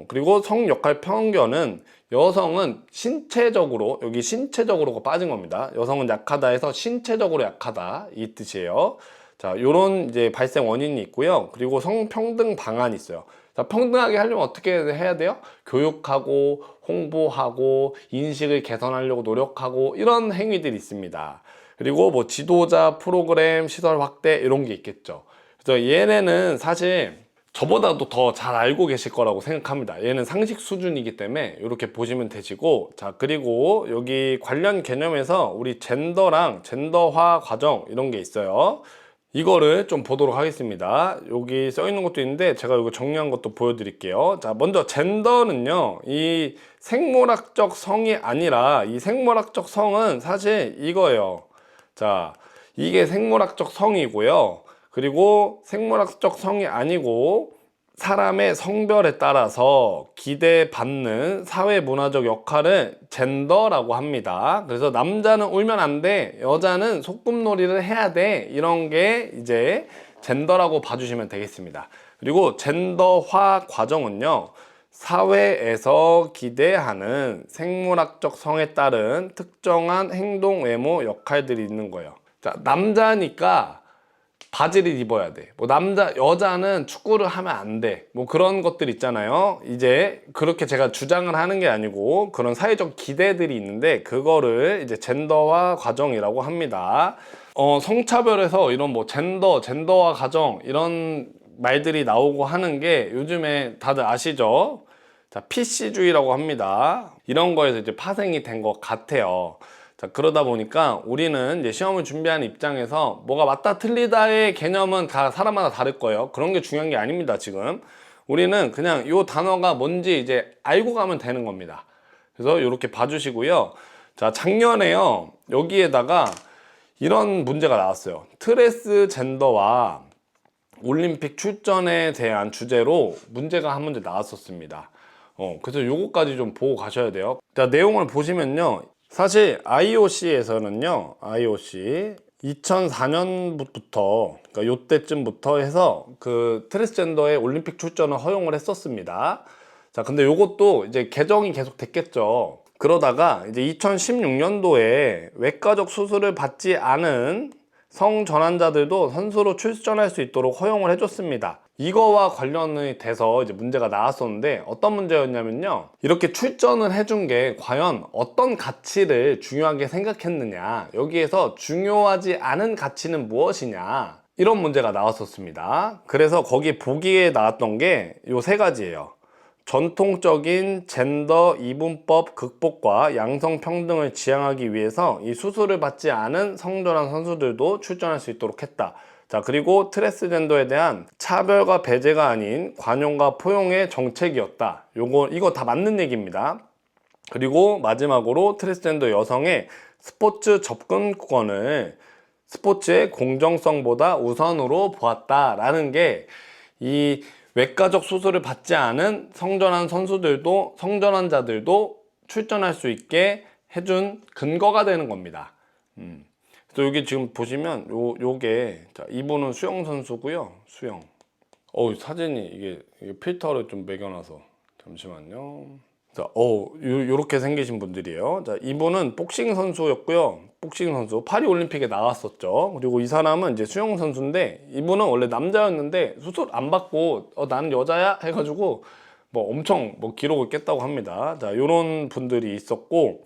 그리고 성 역할 편견은 여성은 신체적으로, 여기 신체적으로가 빠진 겁니다. 여성은 약하다 해서 신체적으로 약하다, 이 뜻이에요. 자, 요런 이제 발생 원인이 있고요. 그리고 성평등 방안이 있어요. 자, 평등하게 하려면 어떻게 해야 돼요? 교육하고 홍보하고 인식을 개선하려고 노력하고 이런 행위들이 있습니다. 그리고 뭐 지도자, 프로그램, 시설 확대 이런 게 있겠죠. 그래서 얘네는 사실 저보다도 더 잘 알고 계실 거라고 생각합니다. 얘는 상식 수준이기 때문에 이렇게 보시면 되시고, 자, 그리고 여기 관련 개념에서 우리 젠더랑 젠더화 과정 이런 게 있어요. 이거를 좀 보도록 하겠습니다. 여기 써 있는 것도 있는데 제가 이거 정리한 것도 보여드릴게요. 자, 먼저 젠더는요, 이 생물학적 성이 아니라 이 생물학적 성은 사실 이거예요. 자, 이게 생물학적 성이고요. 그리고 생물학적 성이 아니고 사람의 성별에 따라서 기대받는 사회문화적 역할을 젠더라고 합니다. 그래서 남자는 울면 안 돼, 여자는 소꿉놀이를 해야 돼, 이런 게 이제 젠더라고 봐주시면 되겠습니다. 그리고 젠더화 과정은요, 사회에서 기대하는 생물학적 성에 따른 특정한 행동, 외모, 역할들이 있는 거예요. 자, 남자니까 바지를 입어야 돼. 뭐 여자는 축구를 하면 안 돼. 뭐 그런 것들 있잖아요. 이제 그렇게 제가 주장을 하는 게 아니고 그런 사회적 기대들이 있는데 그거를 이제 젠더화 과정이라고 합니다. 성차별에서 이런 뭐 젠더화 과정 이런 말들이 나오고 하는 게 요즘에 다들 아시죠? 자, PC주의라고 합니다. 이런 거에서 이제 파생이 된 것 같아요. 자, 그러다 보니까 우리는 이제 시험을 준비하는 입장에서 뭐가 맞다 틀리다의 개념은 다 사람마다 다를 거예요. 그런 게 중요한 게 아닙니다, 지금. 우리는 그냥 이 단어가 뭔지 이제 알고 가면 되는 겁니다. 그래서 이렇게 봐주시고요. 자, 작년에요, 여기에다가 이런 문제가 나왔어요. 트랜스젠더와 올림픽 출전에 대한 주제로 문제가 한 문제 나왔었습니다. 그래서 요거까지 좀 보고 가셔야 돼요. 자, 내용을 보시면요. 사실 IOC에서는요, IOC 2004년부터, 그러니까 요때쯤부터 해서 그 트랜스젠더의 올림픽 출전을 허용을 했었습니다. 자, 근데 요것도 이제 개정이 계속 됐겠죠. 그러다가 이제 2016년도에 외과적 수술을 받지 않은 성전환자들도 선수로 출전할 수 있도록 허용을 해줬습니다. 이거와 관련이 돼서 이제 문제가 나왔었는데 어떤 문제였냐면요, 이렇게 출전을 해준 게 과연 어떤 가치를 중요하게 생각했느냐, 여기에서 중요하지 않은 가치는 무엇이냐, 이런 문제가 나왔었습니다. 그래서 거기 보기에 나왔던 게 요 세 가지예요. 전통적인 젠더 이분법 극복과 양성평등을 지향하기 위해서 이 수술을 받지 않은 성전환 선수들도 출전할 수 있도록 했다. 자, 그리고 트랜스젠더에 대한 차별과 배제가 아닌 관용과 포용의 정책이었다. 이거 다 맞는 얘기입니다. 그리고 마지막으로 트랜스젠더 여성의 스포츠 접근권을 스포츠의 공정성보다 우선으로 보았다라는 게 이 외과적 수술을 받지 않은 성전환 선수들도, 성전환자들도 출전할 수 있게 해준 근거가 되는 겁니다. 그래서 여기 지금 보시면 요게, 자, 이분은 수영 선수고요. 수영. 사진이 이게 필터를 좀 매겨놔서 잠시만요. 자, 요렇게 생기신 분들이에요. 자, 이분은 복싱 선수였고요. 복싱 선수 파리 올림픽에 나왔었죠. 그리고 이 사람은 이제 수영 선수인데, 이분은 원래 남자였는데 수술 안 받고 나는 여자야 해가지고 뭐 엄청 뭐 기록을 깼다고 합니다. 자, 요런 분들이 있었고,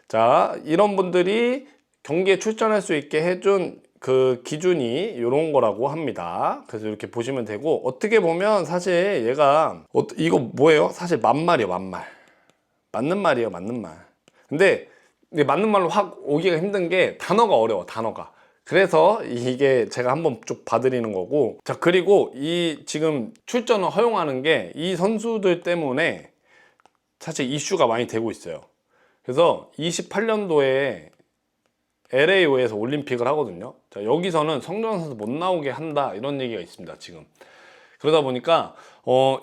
자, 이런 분들이 경기에 출전할 수 있게 해준 그 기준이 이런 거라고 합니다. 그래서 이렇게 보시면 되고, 어떻게 보면 사실 얘가 이거 뭐예요? 사실 만말이에요, 만말. 맞는 말이에요, 맞는 말. 근데 맞는 말로 확 오기가 힘든 게 단어가 어려워, 단어가. 그래서 이게 제가 한번 쭉 봐드리는 거고. 자, 그리고 이 지금 출전을 허용하는 게 이 선수들 때문에 사실 이슈가 많이 되고 있어요. 그래서 28년도에 LAO에서 올림픽을 하거든요. 자, 여기서는 성전환 선수 못 나오게 한다, 이런 얘기가 있습니다, 지금. 그러다 보니까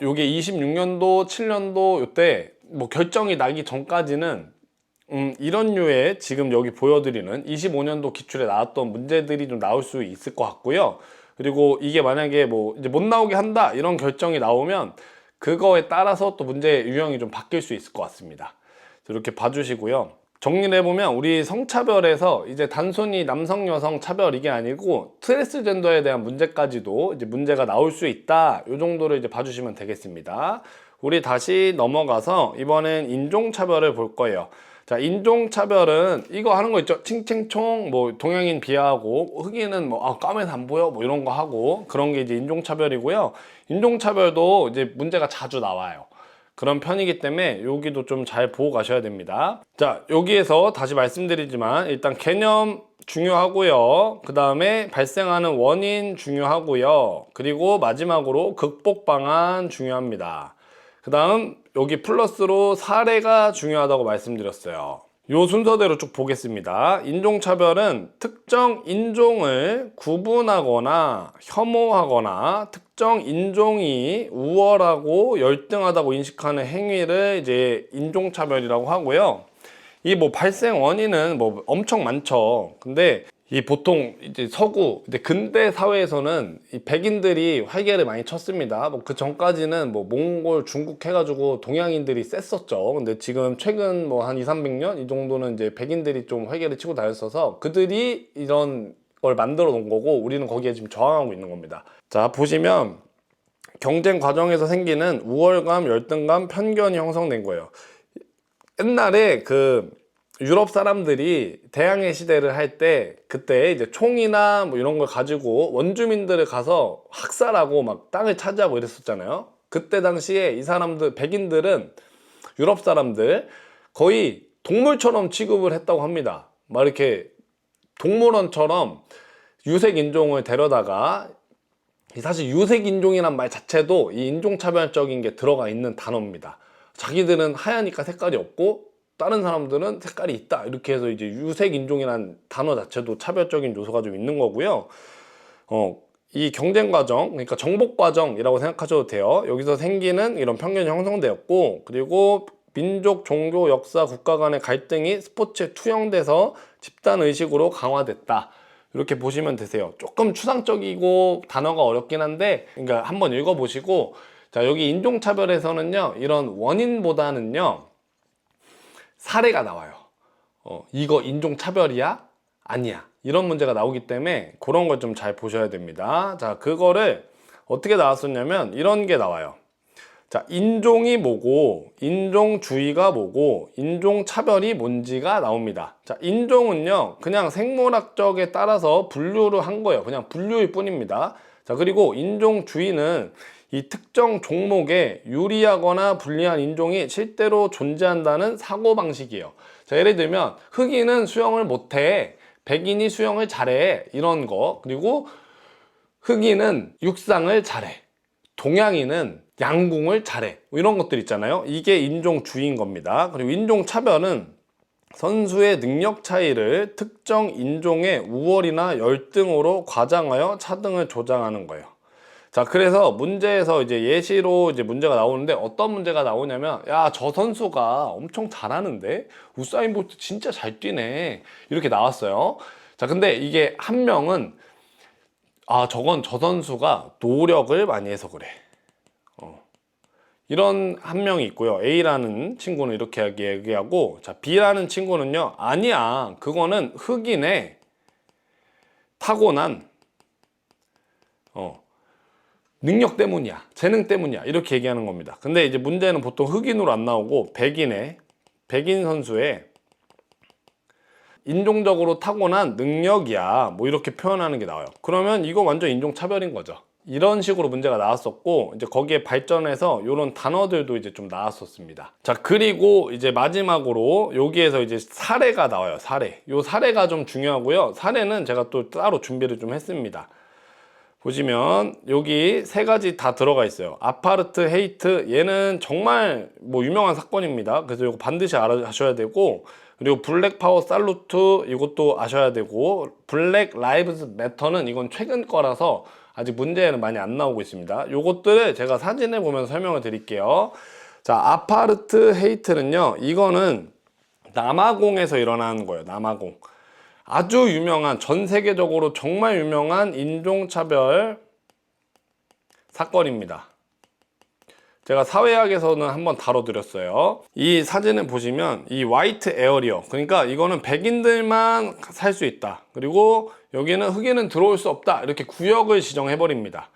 요게 26년도, 7년도 요때 뭐 결정이 나기 전까지는 이런 류의 지금 여기 보여드리는 25년도 기출에 나왔던 문제들이 좀 나올 수 있을 것 같고요. 그리고 이게 만약에 뭐 이제 못 나오게 한다, 이런 결정이 나오면 그거에 따라서 또 문제 유형이 좀 바뀔 수 있을 것 같습니다. 이렇게 봐주시고요. 정리를 해보면 우리 성차별에서 이제 단순히 남성 여성 차별 이게 아니고 트랜스젠더에 대한 문제까지도 이제 문제가 나올 수 있다, 이 정도를 이제 봐주시면 되겠습니다. 우리 다시 넘어가서 이번엔 인종차별을 볼 거예요. 자, 인종차별은 이거 하는 거 있죠. 칭칭총, 뭐 동양인 비하하고 흑인은 뭐 까매서 안 보여 뭐 이런 거 하고, 그런 게 이제 인종차별이고요. 인종차별도 이제 문제가 자주 나와요. 그런 편이기 때문에 여기도 좀 잘 보고 가셔야 됩니다. 자, 여기에서 다시 말씀드리지만 일단 개념 중요하고요. 그 다음에 발생하는 원인 중요하고요. 그리고 마지막으로 극복 방안 중요합니다. 그 다음 여기 플러스로 사례가 중요하다고 말씀드렸어요. 요 순서대로 쭉 보겠습니다. 인종차별은 특정 인종을 구분하거나 혐오하거나 특정 인종이 우월하고 열등하다고 인식하는 행위를 이제 인종차별이라고 하고요. 이 뭐 발생 원인은 뭐 엄청 많죠. 근데 이 보통 이제 서구, 이제 근대 사회에서는 이 백인들이 활개를 많이 쳤습니다. 뭐 그 전까지는 뭐 몽골, 중국 해가지고 동양인들이 셌었죠. 근데 지금 최근 뭐 한 200~300년 이 정도는 이제 백인들이 좀 활개를 치고 다녔어서 그들이 이런 걸 만들어 놓은 거고, 우리는 거기에 지금 저항하고 있는 겁니다. 자, 보시면 경쟁 과정에서 생기는 우월감, 열등감, 편견이 형성된 거예요. 옛날에 그 유럽 사람들이 대항해 시대를 할 때, 그때 이제 총이나 뭐 이런 걸 가지고 원주민들을 가서 학살하고 막 땅을 차지하고 이랬었잖아요. 그때 당시에 이 사람들, 백인들은 유럽 사람들 거의 동물처럼 취급을 했다고 합니다. 막 이렇게 동물원처럼 유색 인종을 데려다가, 사실 유색 인종이란 말 자체도 이 인종차별적인 게 들어가 있는 단어입니다. 자기들은 하얘니까 색깔이 없고 다른 사람들은 색깔이 있다, 이렇게 해서 이제 유색 인종이라는 단어 자체도 차별적인 요소가 좀 있는 거고요. 이 경쟁 과정, 그러니까 정복 과정이라고 생각하셔도 돼요. 여기서 생기는 이런 편견이 형성되었고, 그리고 민족, 종교, 역사, 국가 간의 갈등이 스포츠에 투영돼서 집단 의식으로 강화됐다, 이렇게 보시면 되세요. 조금 추상적이고 단어가 어렵긴 한데, 그러니까 한번 읽어보시고, 자, 여기 인종차별에서는요, 이런 원인보다는요, 사례가 나와요. 이거 인종차별이야? 아니야. 이런 문제가 나오기 때문에 그런 걸 좀 잘 보셔야 됩니다. 자, 그거를 어떻게 나왔었냐면 이런 게 나와요. 자, 인종이 뭐고, 인종주의가 뭐고, 인종차별이 뭔지가 나옵니다. 자, 인종은요, 그냥 생물학적에 따라서 분류를 한 거예요. 그냥 분류일 뿐입니다. 자, 그리고 인종주의는 이 특정 종목에 유리하거나 불리한 인종이 실제로 존재한다는 사고방식이에요. 자, 예를 들면 흑인은 수영을 못해, 백인이 수영을 잘해, 이런 거. 그리고 흑인은 육상을 잘해, 동양인은 양궁을 잘해, 이런 것들 있잖아요. 이게 인종주의인 겁니다. 그리고 인종차별은 선수의 능력 차이를 특정 인종의 우월이나 열등으로 과장하여 차등을 조장하는 거예요. 자, 그래서 문제에서 이제 예시로 이제 문제가 나오는데, 어떤 문제가 나오냐면, 야, 저 선수가 엄청 잘하는데? 우사인 볼트 진짜 잘 뛰네, 이렇게 나왔어요. 자, 근데 이게 한 명은, 저건 저 선수가 노력을 많이 해서 그래, 이런 한 명이 있고요. A라는 친구는 이렇게 얘기하고, 자, B라는 친구는요, 아니야, 그거는 흑인의 타고난 능력 때문이야, 재능 때문이야, 이렇게 얘기하는 겁니다. 근데 이제 문제는 보통 흑인으로 안 나오고 백인 선수의 인종적으로 타고난 능력이야, 뭐 이렇게 표현하는 게 나와요. 그러면 이거 완전 인종차별인 거죠. 이런 식으로 문제가 나왔었고, 이제 거기에 발전해서 이런 단어들도 이제 좀 나왔었습니다. 자, 그리고 이제 마지막으로 여기에서 이제 사례가 나와요. 사례. 요 사례가 좀 중요하고요. 사례는 제가 또 따로 준비를 좀 했습니다. 보시면 여기 세 가지 다 들어가 있어요. 아파르트 헤이트, 얘는 정말 뭐 유명한 사건입니다. 그래서 이거 반드시 아셔야 되고, 그리고 블랙 파워 살루트, 이것도 아셔야 되고, 블랙 라이브즈 매터는 이건 최근 거라서 아직 문제는 많이 안 나오고 있습니다. 요것들을 제가 사진을 보면서 설명을 드릴게요. 자, 아파르트 헤이트는요, 이거는 남아공에서 일어나는 거예요. 남아공. 아주 유명한, 전 세계적으로 정말 유명한 인종차별 사건입니다. 제가 사회학에서는 한번 다뤄드렸어요. 이 사진을 보시면 이 화이트 에어리어, 그러니까 이거는 백인들만 살 수 있다, 그리고 여기는 흑인은 들어올 수 없다, 이렇게 구역을 지정해 버립니다.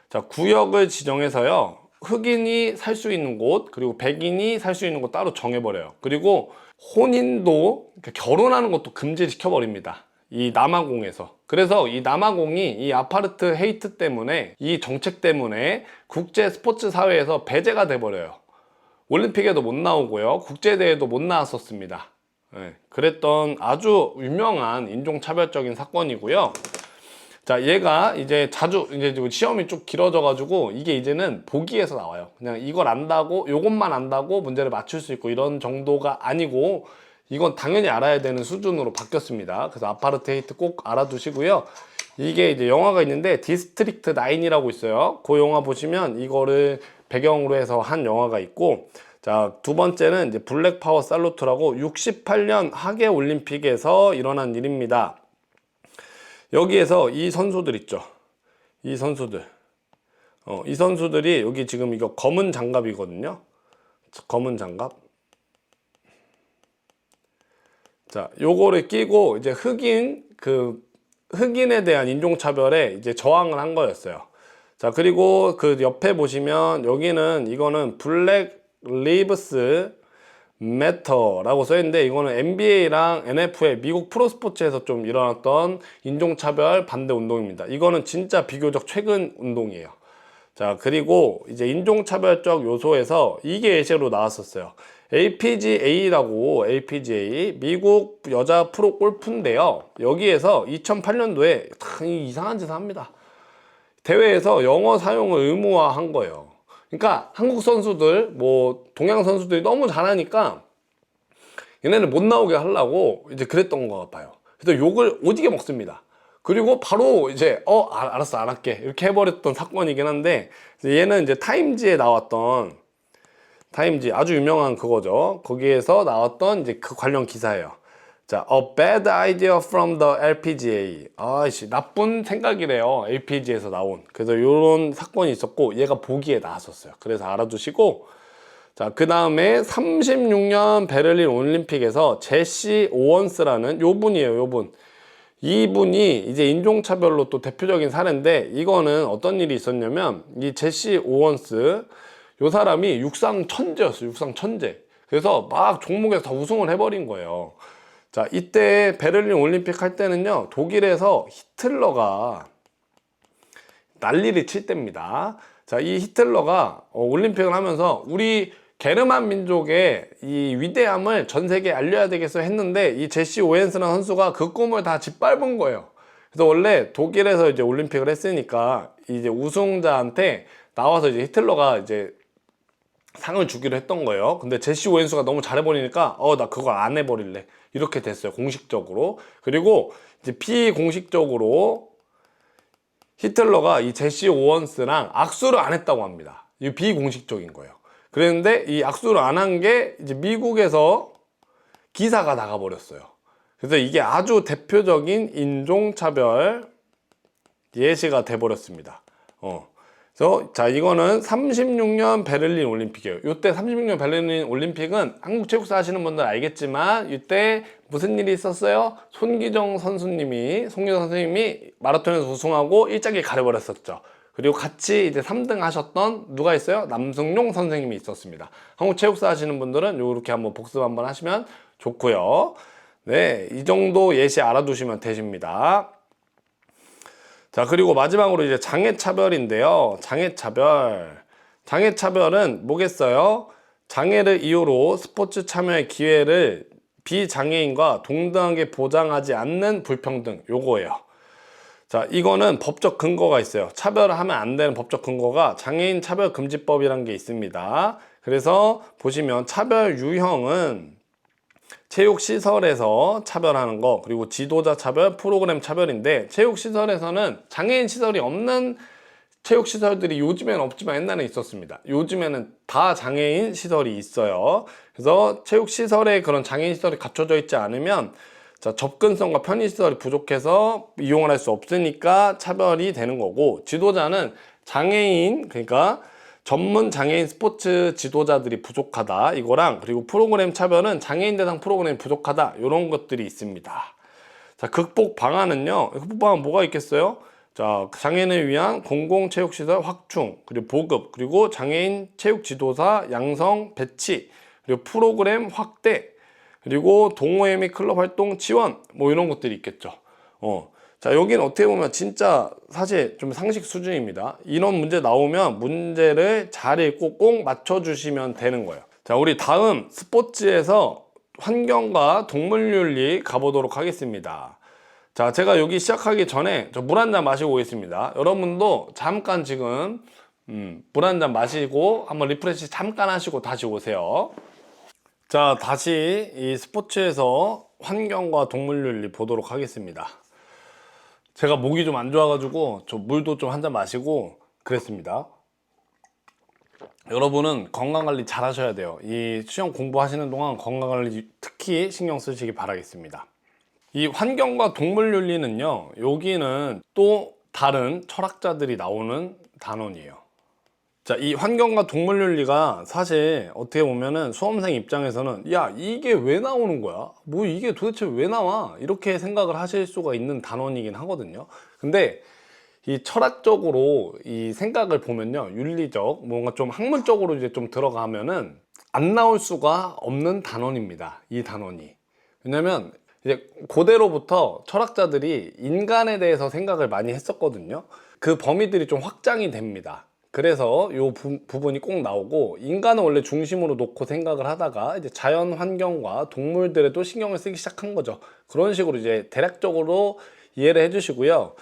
자, 구역을 지정해서요, 흑인이 살 수 있는 곳, 그리고 백인이 살 수 있는 곳 따로 정해버려요. 그리고 혼인도, 그러니까 결혼하는 것도 금지시켜 버립니다, 이 남아공에서. 그래서 이 남아공이 이 아파르트 헤이트 때문에, 이 정책 때문에 국제 스포츠 사회에서 배제가 돼버려요. 올림픽에도 못 나오고요, 국제대회도 못 나왔었습니다. 네, 그랬던 아주 유명한 인종차별적인 사건이고요. 자, 얘가 이제 자주 이제 시험이 좀 길어져 가지고 이게 이제는 보기에서 나와요. 그냥 이걸 안다고, 요것만 안다고 문제를 맞출 수 있고 이런 정도가 아니고, 이건 당연히 알아야 되는 수준으로 바뀌었습니다. 그래서 아파르테이트 꼭 알아두시고요. 이게 이제 영화가 있는데 디스트릭트 9이라고 있어요. 그 영화 보시면 이거를 배경으로 해서 한 영화가 있고, 자, 두 번째는 이제 블랙 파워 살루트라고 68년 하계 올림픽에서 일어난 일입니다. 여기에서 이 선수들 있죠. 이 선수들. 이 선수들이 여기 지금 이거 검은 장갑이거든요. 검은 장갑. 자, 요거를 끼고 이제 흑인에 대한 인종차별에 이제 저항을 한 거였어요. 자, 그리고 그 옆에 보시면 여기는 이거는 블랙 리브스 매터라고 써있는데, 이거는 NBA랑 NFL, 미국 프로스포츠에서 좀 일어났던 인종차별 반대 운동입니다. 이거는 진짜 비교적 최근 운동이에요. 자, 그리고 이제 인종차별적 요소에서 이게 예시로 나왔었어요. LPGA라고, LPGA 미국 여자 프로 골프인데요, 여기에서 2008년도에 이상한 짓을 합니다. 대회에서 영어 사용을 의무화한 거예요. 그러니까 한국 선수들, 뭐 동양 선수들이 너무 잘하니까 얘네를 못 나오게 하려고 이제 그랬던 것 같아요. 그래서 욕을 오지게 먹습니다. 그리고 바로 이제 알았어, 안 할게, 이렇게 해버렸던 사건이긴 한데, 얘는 이제 타임지에 나왔던, 타임지 아주 유명한 그거죠. 거기에서 나왔던 이제 그 관련 기사예요. 자, a bad idea from the LPGA. 아이씨, 나쁜 생각이래요, LPGA에서 나온. 그래서 요런 사건이 있었고, 얘가 보기에 나왔었어요. 그래서 알아두시고, 자, 그 다음에 36년 베를린 올림픽에서 제시 오원스라는 요 분이에요, 요 분. 이분이 이제 인종차별로 또 대표적인 사례인데, 이거는 어떤 일이 있었냐면, 이 제시 오원스, 요 사람이 육상 천재였어요, 육상 천재. 그래서 막 종목에서 다 우승을 해버린 거예요. 자, 이때 베를린 올림픽 할 때는요, 독일에서 히틀러가 난리를 칠 때입니다. 자, 이 히틀러가 올림픽을 하면서 우리 게르만 민족의 이 위대함을 전 세계에 알려야 되겠어 했는데, 이 제시 오웬스라는 선수가 그 꿈을 다 짓밟은 거예요. 그래서 원래 독일에서 이제 올림픽을 했으니까 이제 우승자한테 나와서 이제 히틀러가 이제 상을 주기로 했던 거예요. 근데 제시 오웬스가 너무 잘해버리니까 나 그거 안 해버릴래, 이렇게 됐어요, 공식적으로. 그리고 이제 비공식적으로 히틀러가 이 제시 오원스랑 악수를 안 했다고 합니다. 이게 비공식적인 거예요. 그랬는데 이 악수를 안 한 게 이제 미국에서 기사가 나가버렸어요. 그래서 이게 아주 대표적인 인종차별 예시가 돼버렸습니다. 그래서 자, 이거는 36년 베를린 올림픽이에요. 이때 36년 베를린 올림픽은 한국 체육사 하시는 분들 알겠지만, 이때 무슨 일이 있었어요? 송기정 선생님이 마라톤에서 우승하고 일장기 가려버렸었죠. 그리고 같이 이제 3등 하셨던 누가 있어요? 남승용 선생님이 있었습니다. 한국 체육사 하시는 분들은 요렇게 한번 복습 한번 하시면 좋고요. 네, 이 정도 예시 알아두시면 되십니다. 자, 그리고 마지막으로 이제 장애차별인데요. 장애차별은 뭐겠어요? 장애를 이유로 스포츠 참여의 기회를 비장애인과 동등하게 보장하지 않는 불평등, 요거예요. 자, 이거는 법적 근거가 있어요. 차별을 하면 안 되는 법적 근거가 장애인 차별금지법이라는 게 있습니다. 그래서 보시면 차별 유형은 체육시설에서 차별하는 거, 그리고 지도자 차별, 프로그램 차별인데, 체육시설에서는 장애인 시설이 없는 체육시설들이 요즘에는 없지만 옛날에 있었습니다. 요즘에는 다 장애인 시설이 있어요. 그래서 체육시설에 그런 장애인 시설이 갖춰져 있지 않으면, 자, 접근성과 편의시설이 부족해서 이용을 할 수 없으니까 차별이 되는 거고, 지도자는 장애인, 그러니까 전문 장애인 스포츠 지도자들이 부족하다 이거랑, 그리고 프로그램 차별은 장애인 대상 프로그램이 부족하다 이런 것들이 있습니다. 자, 극복 방안은요. 극복 방안 뭐가 있겠어요? 자, 장애인을 위한 공공체육시설 확충, 그리고 보급, 그리고 장애인 체육 지도사 양성 배치, 그리고 프로그램 확대, 그리고 동호회 및 클럽 활동 지원, 뭐 이런 것들이 있겠죠. 자, 여기는 어떻게 보면 진짜 사실 좀 상식 수준입니다. 이런 문제 나오면 문제를 잘 읽고 꼭 맞춰주시면 되는 거예요. 자, 우리 다음 스포츠에서 환경과 동물윤리 가보도록 하겠습니다. 자, 제가 여기 시작하기 전에 저 물 한 잔 마시고 오겠습니다. 여러분도 잠깐 지금 물 한 잔 마시고 한번 리프레시 잠깐 하시고 다시 오세요. 자, 다시 이 스포츠에서 환경과 동물윤리 보도록 하겠습니다. 제가 목이 좀 안 좋아가지고 저 물도 좀 한 잔 마시고 그랬습니다. 여러분은 건강관리 잘 하셔야 돼요. 이 시험 공부하시는 동안 건강관리 특히 신경 쓰시기 바라겠습니다. 이 환경과 동물윤리는요, 여기는 또 다른 철학자들이 나오는 단원이에요. 자, 이 환경과 동물윤리가 사실 어떻게 보면은 수험생 입장에서는 야, 이게 왜 나오는 거야? 뭐 이게 도대체 왜 나와? 이렇게 생각을 하실 수가 있는 단원이긴 하거든요. 근데 이 철학적으로 이 생각을 보면요, 윤리적 뭔가 좀 학문적으로 이제 좀 들어가면은 안 나올 수가 없는 단원입니다. 이 단원이. 왜냐면 이제 고대로부터 철학자들이 인간에 대해서 생각을 많이 했었거든요. 그 범위들이 좀 확장이 됩니다. 그래서 이 부분이 꼭 나오고, 인간은 원래 중심으로 놓고 생각을 하다가 이제 자연 환경과 동물들에도 신경을 쓰기 시작한 거죠. 그런 식으로 이제 대략적으로 이해를 해주시고요.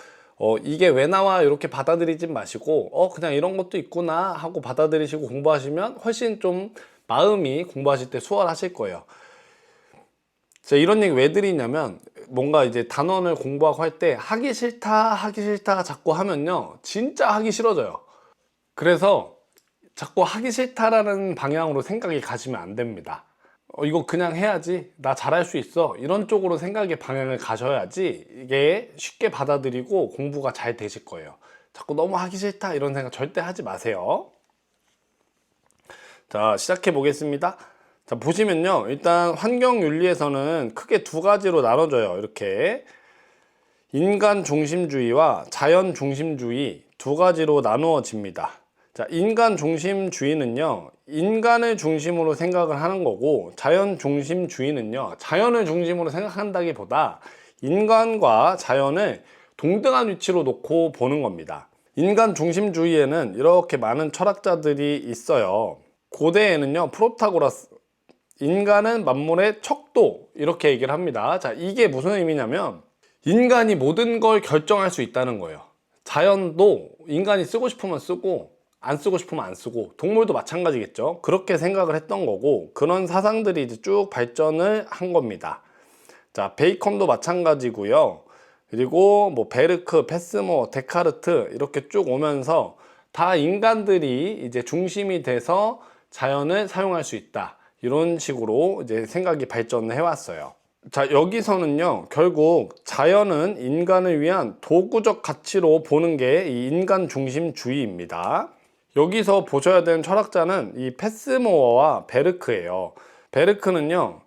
이게 왜 나와 이렇게 받아들이지 마시고 그냥 이런 것도 있구나 하고 받아들이시고 공부하시면 훨씬 좀 마음이 공부하실 때 수월하실 거예요. 제가 이런 얘기 왜 드리냐면, 뭔가 이제 단원을 공부하고 할 때 하기 싫다 자꾸 하면요, 진짜 하기 싫어져요. 그래서 자꾸 하기 싫다라는 방향으로 생각이 가시면 안 됩니다. 이거 그냥 해야지, 나 잘할 수 있어, 이런 쪽으로 생각의 방향을 가셔야지 이게 쉽게 받아들이고 공부가 잘 되실 거예요. 자꾸 너무 하기 싫다 이런 생각 절대 하지 마세요. 자, 시작해 보겠습니다. 자, 보시면요, 일단 환경윤리에서는 크게 두 가지로 나눠져요. 이렇게 인간 중심주의와 자연 중심주의 두 가지로 나누어집니다. 자, 인간 중심주의는요, 인간을 중심으로 생각을 하는 거고, 자연 중심주의는요, 자연을 중심으로 생각한다기보다 인간과 자연을 동등한 위치로 놓고 보는 겁니다. 인간 중심주의에는 이렇게 많은 철학자들이 있어요. 고대에는요, 프로타고라스, 인간은 만물의 척도, 이렇게 얘기를 합니다. 자, 이게 무슨 의미냐면 인간이 모든 걸 결정할 수 있다는 거예요. 자연도 인간이 쓰고 싶으면 쓰고 안 쓰고 싶으면 안 쓰고, 동물도 마찬가지겠죠. 그렇게 생각을 했던 거고, 그런 사상들이 이제 쭉 발전을 한 겁니다. 자, 베이컨도 마찬가지고요. 그리고 뭐 베르크, 패스모, 데카르트 이렇게 쭉 오면서 다 인간들이 이제 중심이 돼서 자연을 사용할 수 있다, 이런 식으로 이제 생각이 발전을 해왔어요. 자, 여기서는요, 결국 자연은 인간을 위한 도구적 가치로 보는 게 이 인간 중심주의입니다. 여기서 보셔야 되는 철학자는 이 패스모어와 베르크예요. 베르크는요,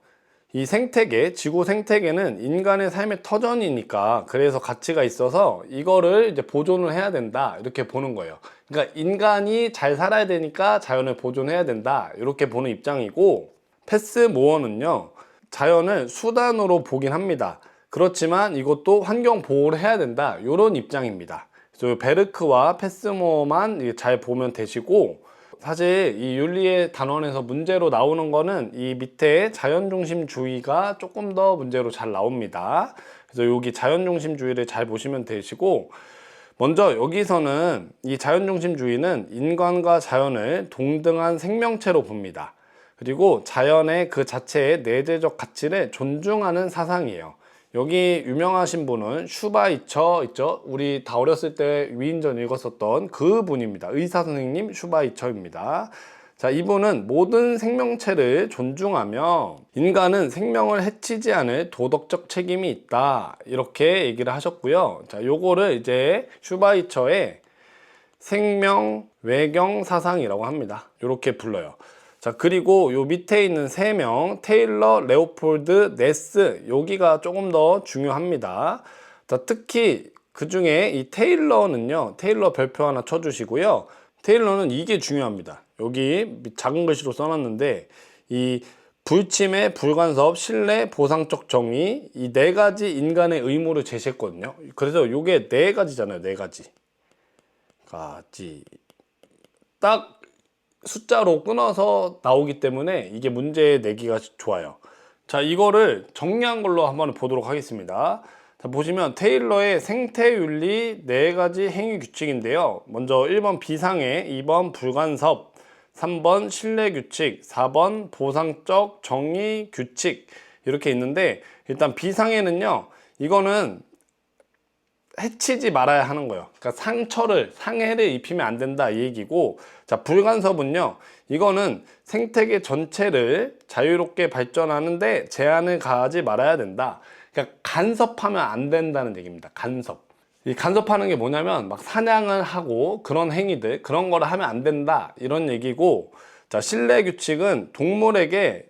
이 생태계, 지구 생태계는 인간의 삶의 터전이니까 그래서 가치가 있어서 이거를 이제 보존을 해야 된다, 이렇게 보는 거예요. 그러니까 인간이 잘 살아야 되니까 자연을 보존해야 된다, 이렇게 보는 입장이고, 패스모어는요, 자연을 수단으로 보긴 합니다. 그렇지만 이것도 환경 보호를 해야 된다, 이런 입장입니다. 그래서 베르크와 패스모어만 잘 보면 되시고, 사실 이 윤리의 단원에서 문제로 나오는 거는 이 밑에 자연중심주의가 조금 더 문제로 잘 나옵니다. 그래서 여기 자연중심주의를 잘 보시면 되시고, 먼저 여기서는 이 자연중심주의는 인간과 자연을 동등한 생명체로 봅니다. 그리고 자연의 그 자체의 내재적 가치를 존중하는 사상이에요. 여기 유명하신 분은 슈바이처 있죠? 우리 다 어렸을 때 위인전 읽었었던 그 분입니다. 의사 선생님 슈바이처입니다. 자, 이분은 모든 생명체를 존중하며 인간은 생명을 해치지 않을 도덕적 책임이 있다, 이렇게 얘기를 하셨고요. 자, 요거를 이제 슈바이처의 생명 외경 사상이라고 합니다. 이렇게 불러요. 자, 그리고 요 밑에 있는 3명, 테일러, 레오폴드, 네스, 여기가 조금 더 중요합니다. 자, 특히 그 중에 이 테일러는요, 테일러 별표 하나 쳐주시고요. 테일러는 이게 중요합니다. 여기 작은 글씨로 써놨는데, 이 불침해, 불간섭, 신뢰, 보상적 정의, 이 4가지 인간의 의무를 제시했거든요. 그래서 요게 4가지잖아요, 4가지. 딱 숫자로 끊어서 나오기 때문에 이게 문제 내기가 좋아요. 자, 이거를 정리한 걸로 한번 보도록 하겠습니다. 자, 보시면 테일러의 생태윤리 4가지 행위 규칙인데요. 먼저 1번 비상해, 2번 불간섭, 3번 신뢰규칙, 4번 보상적 정의 규칙, 이렇게 있는데, 일단 비상해는요, 이거는 해치지 말아야 하는 거예요. 그러니까 상해를 입히면 안 된다 이 얘기고, 자, 불간섭은요, 이거는 생태계 전체를 자유롭게 발전하는데 제한을 가하지 말아야 된다. 그러니까 간섭하면 안 된다는 얘기입니다. 간섭. 이 간섭하는 게 뭐냐면 막 사냥을 하고 그런 행위들, 그런 거를 하면 안 된다 이런 얘기고, 자, 신뢰 규칙은 동물에게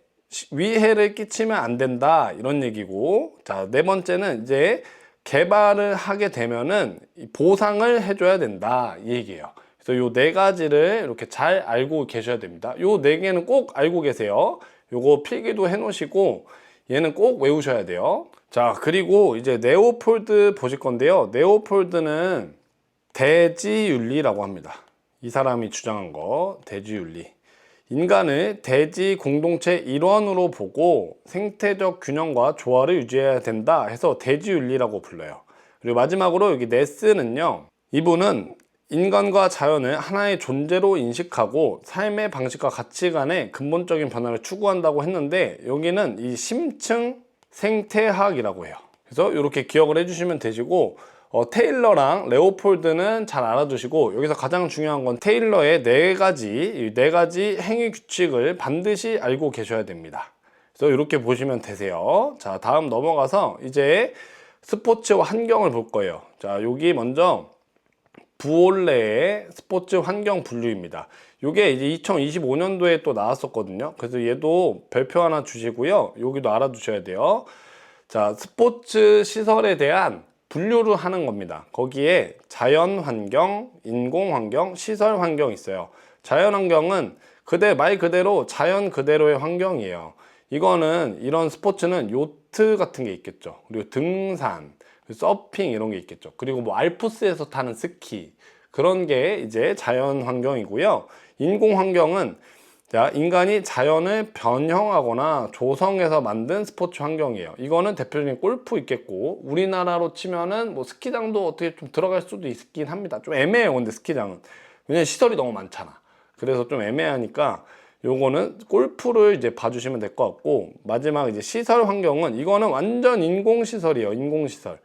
위해를 끼치면 안 된다 이런 얘기고, 자, 4번째는 이제 개발을 하게 되면은 보상을 해줘야 된다 이 얘기예요. 그래서 요 4가지를 이렇게 잘 알고 계셔야 됩니다. 요 4개는 꼭 알고 계세요. 요거 필기도 해 놓으시고 얘는 꼭 외우셔야 돼요. 자, 그리고 이제 네오폴드 보실 건데요. 네오폴드는 대지윤리라고 합니다. 이 사람이 주장한 거, 대지윤리. 인간을 대지 공동체 일원으로 보고 생태적 균형과 조화를 유지해야 된다 해서 대지윤리라고 불러요. 그리고 마지막으로 여기 네스는요, 이분은 인간과 자연을 하나의 존재로 인식하고 삶의 방식과 가치관의 근본적인 변화를 추구한다고 했는데, 여기는 이 심층 생태학이라고 해요. 그래서 이렇게 기억을 해주시면 되시고, 테일러랑 레오폴드는 잘 알아두시고, 여기서 가장 중요한 건 테일러의 4가지 행위 규칙을 반드시 알고 계셔야 됩니다. 그래서 이렇게 보시면 되세요. 자, 다음 넘어가서 이제 스포츠와 환경을 볼 거예요. 자, 여기 먼저 부올레의 스포츠 환경 분류입니다. 이게 이제 2025년도에 또 나왔었거든요. 그래서 얘도 별표 하나 주시고요. 여기도 알아두셔야 돼요. 자, 스포츠 시설에 대한 분류를 하는 겁니다. 거기에 자연 환경, 인공 환경, 시설 환경이 있어요. 자연 환경은 말 그대로 자연 그대로의 환경이에요. 이거는 이런 스포츠는 요트 같은 게 있겠죠. 그리고 등산, 서핑 이런 게 있겠죠. 그리고 뭐 알프스에서 타는 스키, 그런 게 이제 자연 환경이고요. 인공 환경은 인간이 자연을 변형하거나 조성해서 만든 스포츠 환경이에요. 이거는 대표적인 골프 있겠고, 우리나라로 치면은 뭐 스키장도 어떻게 좀 들어갈 수도 있긴 합니다. 좀 애매해요. 근데 스키장은 왜냐면 시설이 너무 많잖아. 그래서 좀 애매하니까 요거는 골프를 이제 봐주시면 될 것 같고, 마지막 이제 시설 환경은 이거는 완전 인공시설이에요. 인공시설.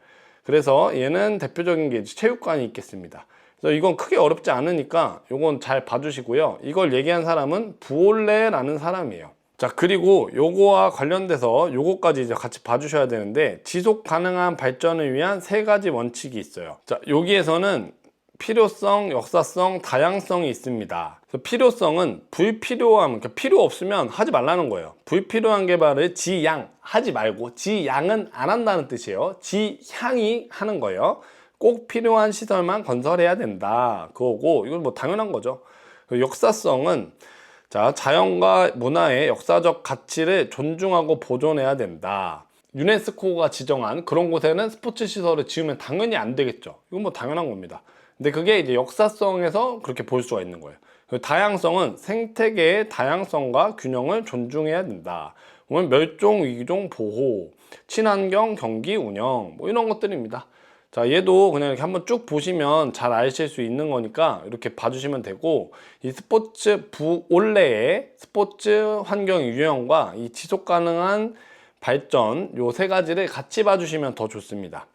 그래서 얘는 대표적인 게 체육관이 있겠습니다. 그래서 이건 크게 어렵지 않으니까 요건 잘 봐주시고요. 이걸 얘기한 사람은 부올레라는 사람이에요. 자, 그리고 요거와 관련돼서 요거까지 이제 같이 봐주셔야 되는데, 지속 가능한 발전을 위한 3가지 원칙이 있어요. 자, 여기에서는 필요성, 역사성, 다양성이 있습니다. 그래서 필요성은 불필요함, 그러니까 필요 없으면 하지 말라는 거예요. 불필요한 개발을 지양 하지 말고, 지양은 안 한다는 뜻이에요. 지향이 하는 거예요. 꼭 필요한 시설만 건설해야 된다 그거고, 이건 뭐 당연한 거죠. 역사성은 자연과 문화의 역사적 가치를 존중하고 보존해야 된다. 유네스코가 지정한 그런 곳에는 스포츠 시설을 지으면 당연히 안 되겠죠. 이건 뭐 당연한 겁니다. 근데 그게 이제 역사성에서 그렇게 볼 수가 있는 거예요. 다양성은 생태계의 다양성과 균형을 존중해야 된다. 멸종 위기종 보호, 친환경 경기 운영, 뭐 이런 것들입니다. 자, 얘도 그냥 이렇게 한번 쭉 보시면 잘 아실 수 있는 거니까 이렇게 봐주시면 되고, 이 스포츠 부올레의 스포츠 환경 유형과 이 지속 가능한 발전, 요 3가지를 같이 봐주시면 더 좋습니다.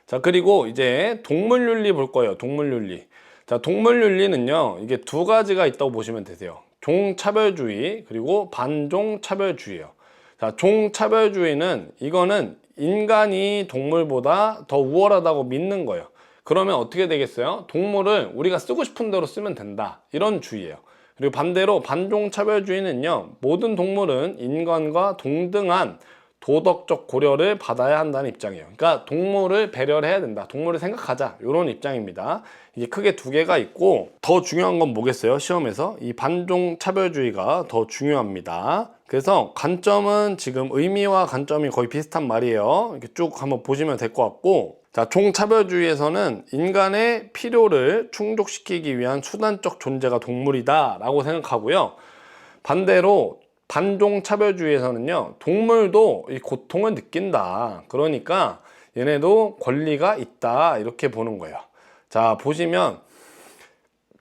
자, 그리고 이제 동물윤리 볼 거예요. 동물윤리. 자, 동물윤리는요, 이게 2가지가 있다고 보시면 되세요. 종차별주의, 그리고 반종차별주의예요. 자, 종차별주의는 이거는 인간이 동물보다 더 우월하다고 믿는 거예요. 그러면 어떻게 되겠어요? 동물을 우리가 쓰고 싶은 대로 쓰면 된다, 이런 주의예요. 그리고 반대로 반종차별주의는요, 모든 동물은 인간과 동등한 도덕적 고려를 받아야 한다는 입장이에요. 그러니까 동물을 배려를 해야 된다, 동물을 생각하자, 이런 입장입니다. 이게 크게 두 개가 있고, 더 중요한 건 뭐겠어요? 시험에서 이 반종차별주의가 더 중요합니다. 그래서 관점은 지금 의미와 관점이 거의 비슷한 말이에요. 이렇게 쭉 한번 보시면 될 것 같고, 자, 종차별주의에서는 인간의 필요를 충족시키기 위한 수단적 존재가 동물이다 라고 생각하고요. 반대로 반종차별주의에서는요, 동물도 이 고통을 느낀다, 그러니까 얘네도 권리가 있다, 이렇게 보는 거예요. 자, 보시면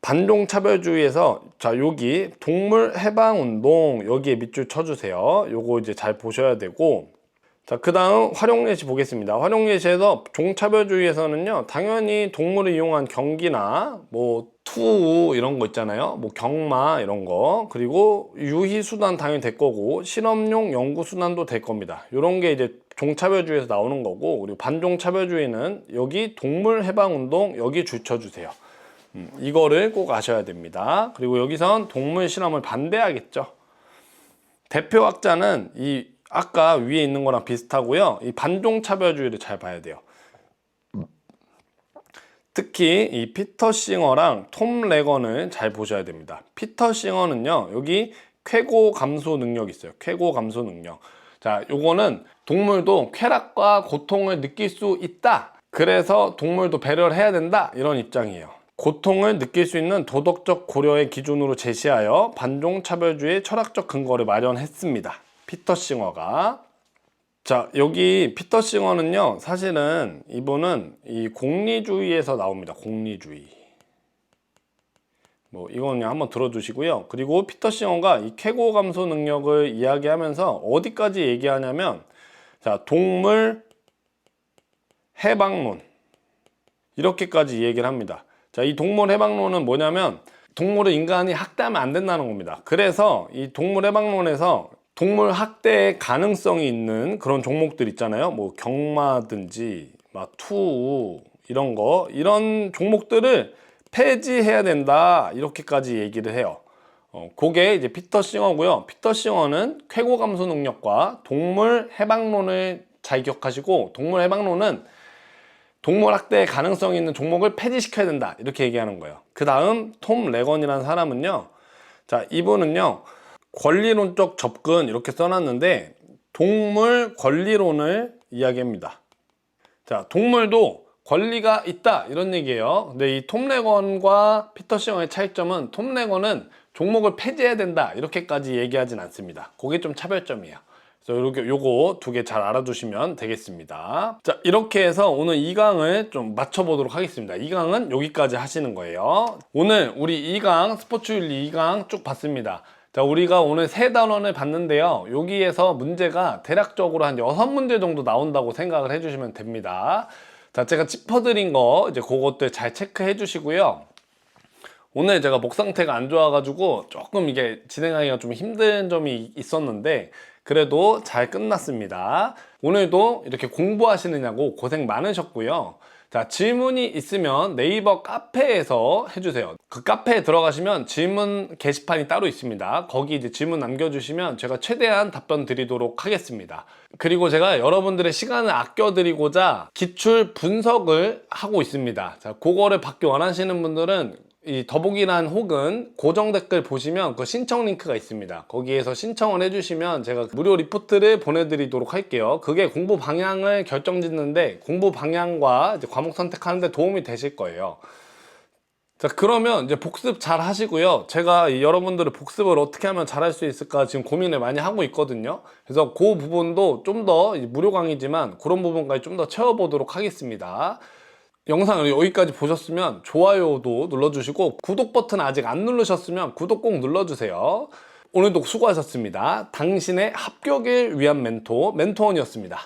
반종차별주의에서, 자, 여기 동물해방운동, 여기에 밑줄 쳐주세요. 요거 이제 잘 보셔야 되고, 자, 그 다음 활용예시 보겠습니다. 활용예시에서 종차별주의에서는요, 당연히 동물을 이용한 경기나 뭐 투우 이런 거 있잖아요, 뭐 경마 이런 거, 그리고 유희수단 당연히 될 거고, 실험용 연구수단도 될 겁니다. 이런 게 이제 종차별주의에서 나오는 거고, 그리고 반종차별주의는 여기 동물해방운동, 여기 줄 쳐주세요. 이거를 꼭 아셔야 됩니다. 그리고 여기선 동물 실험을 반대하겠죠. 대표학자는 이 아까 위에 있는 거랑 비슷하고요, 이 반종차별주의를 잘 봐야 돼요. 특히 이 피터 싱어랑 톰 레건을 잘 보셔야 됩니다. 피터 싱어는요, 여기 쾌고 감소 능력이 있어요. 쾌고 감소 능력. 자, 요거는 동물도 쾌락과 고통을 느낄 수 있다, 그래서 동물도 배려를 해야 된다, 이런 입장이에요. 고통을 느낄 수 있는 도덕적 고려의 기준으로 제시하여 반종차별주의의 철학적 근거를 마련했습니다. 피터 싱어가. 자, 여기 피터 싱어는요, 사실은 이분은 이 공리주의에서 나옵니다. 공리주의. 뭐 이건 그냥 한번 들어주시고요. 그리고 피터 싱어가 이 쾌고 감소 능력을 이야기하면서 어디까지 얘기하냐면, 자, 동물 해방론, 이렇게까지 얘기를 합니다. 자, 이 동물 해방론은 뭐냐면, 동물을 인간이 학대하면 안 된다는 겁니다. 그래서 이 동물 해방론에서 동물 학대의 가능성이 있는 그런 종목들 있잖아요, 뭐 경마든지 막 투 이런 거, 이런 종목들을 폐지해야 된다, 이렇게까지 얘기를 해요. 그게 이제 피터 싱어고요. 피터 싱어는 쾌고 감소 능력과 동물 해방론을 잘 기억하시고, 동물 해방론은 동물 학대의 가능성이 있는 종목을 폐지시켜야 된다, 이렇게 얘기하는 거예요. 그 다음 톰 레건이라는 사람은요, 자, 이분은요, 권리론적 접근, 이렇게 써놨는데 동물 권리론을 이야기합니다. 자, 동물도 권리가 있다, 이런 얘기예요. 근데 이 톰 레건과 피터 싱어의 차이점은, 톰 레건은 종목을 폐지해야 된다, 이렇게까지 얘기하진 않습니다. 그게 좀 차별점이에요. 그래서 이렇게 요거 두 개 잘 알아두시면 되겠습니다. 자, 이렇게 해서 오늘 2강을 좀 맞춰보도록 하겠습니다. 2강은 여기까지 하시는 거예요. 오늘 우리 2강 스포츠윤리 2강 쭉 봤습니다. 자, 우리가 오늘 세 단원을 봤는데요, 여기에서 문제가 대략적으로 한 6문제 정도 나온다고 생각을 해주시면 됩니다. 자, 제가 짚어드린 거 이제 그것들 잘 체크해 주시고요. 오늘 제가 목 상태가 안 좋아가지고 조금 이게 진행하기가 좀 힘든 점이 있었는데, 그래도 잘 끝났습니다. 오늘도 이렇게 공부하시느냐고 고생 많으셨고요. 자, 질문이 있으면 네이버 카페에서 해주세요. 그 카페에 들어가시면 질문 게시판이 따로 있습니다. 거기 이제 질문 남겨주시면 제가 최대한 답변 드리도록 하겠습니다. 그리고 제가 여러분들의 시간을 아껴드리고자 기출 분석을 하고 있습니다. 자, 그거를 받기 원하시는 분들은 이 더보기란 혹은 고정 댓글 보시면 그 신청 링크가 있습니다. 거기에서 신청을 해주시면 제가 무료 리포트를 보내드리도록 할게요. 그게 공부 방향을 결정짓는데, 공부 방향과 이제 과목 선택하는데 도움이 되실 거예요. 자, 그러면 이제 복습 잘 하시고요. 제가 여러분들의 복습을 어떻게 하면 잘할 수 있을까 지금 고민을 많이 하고 있거든요. 그래서 그 부분도 좀 더 무료 강의지만 그런 부분까지 좀 더 채워보도록 하겠습니다. 영상을 여기까지 보셨으면 좋아요도 눌러주시고, 구독 버튼 아직 안 누르셨으면 구독 꼭 눌러주세요. 오늘도 수고하셨습니다. 당신의 합격을 위한 멘토원이었습니다.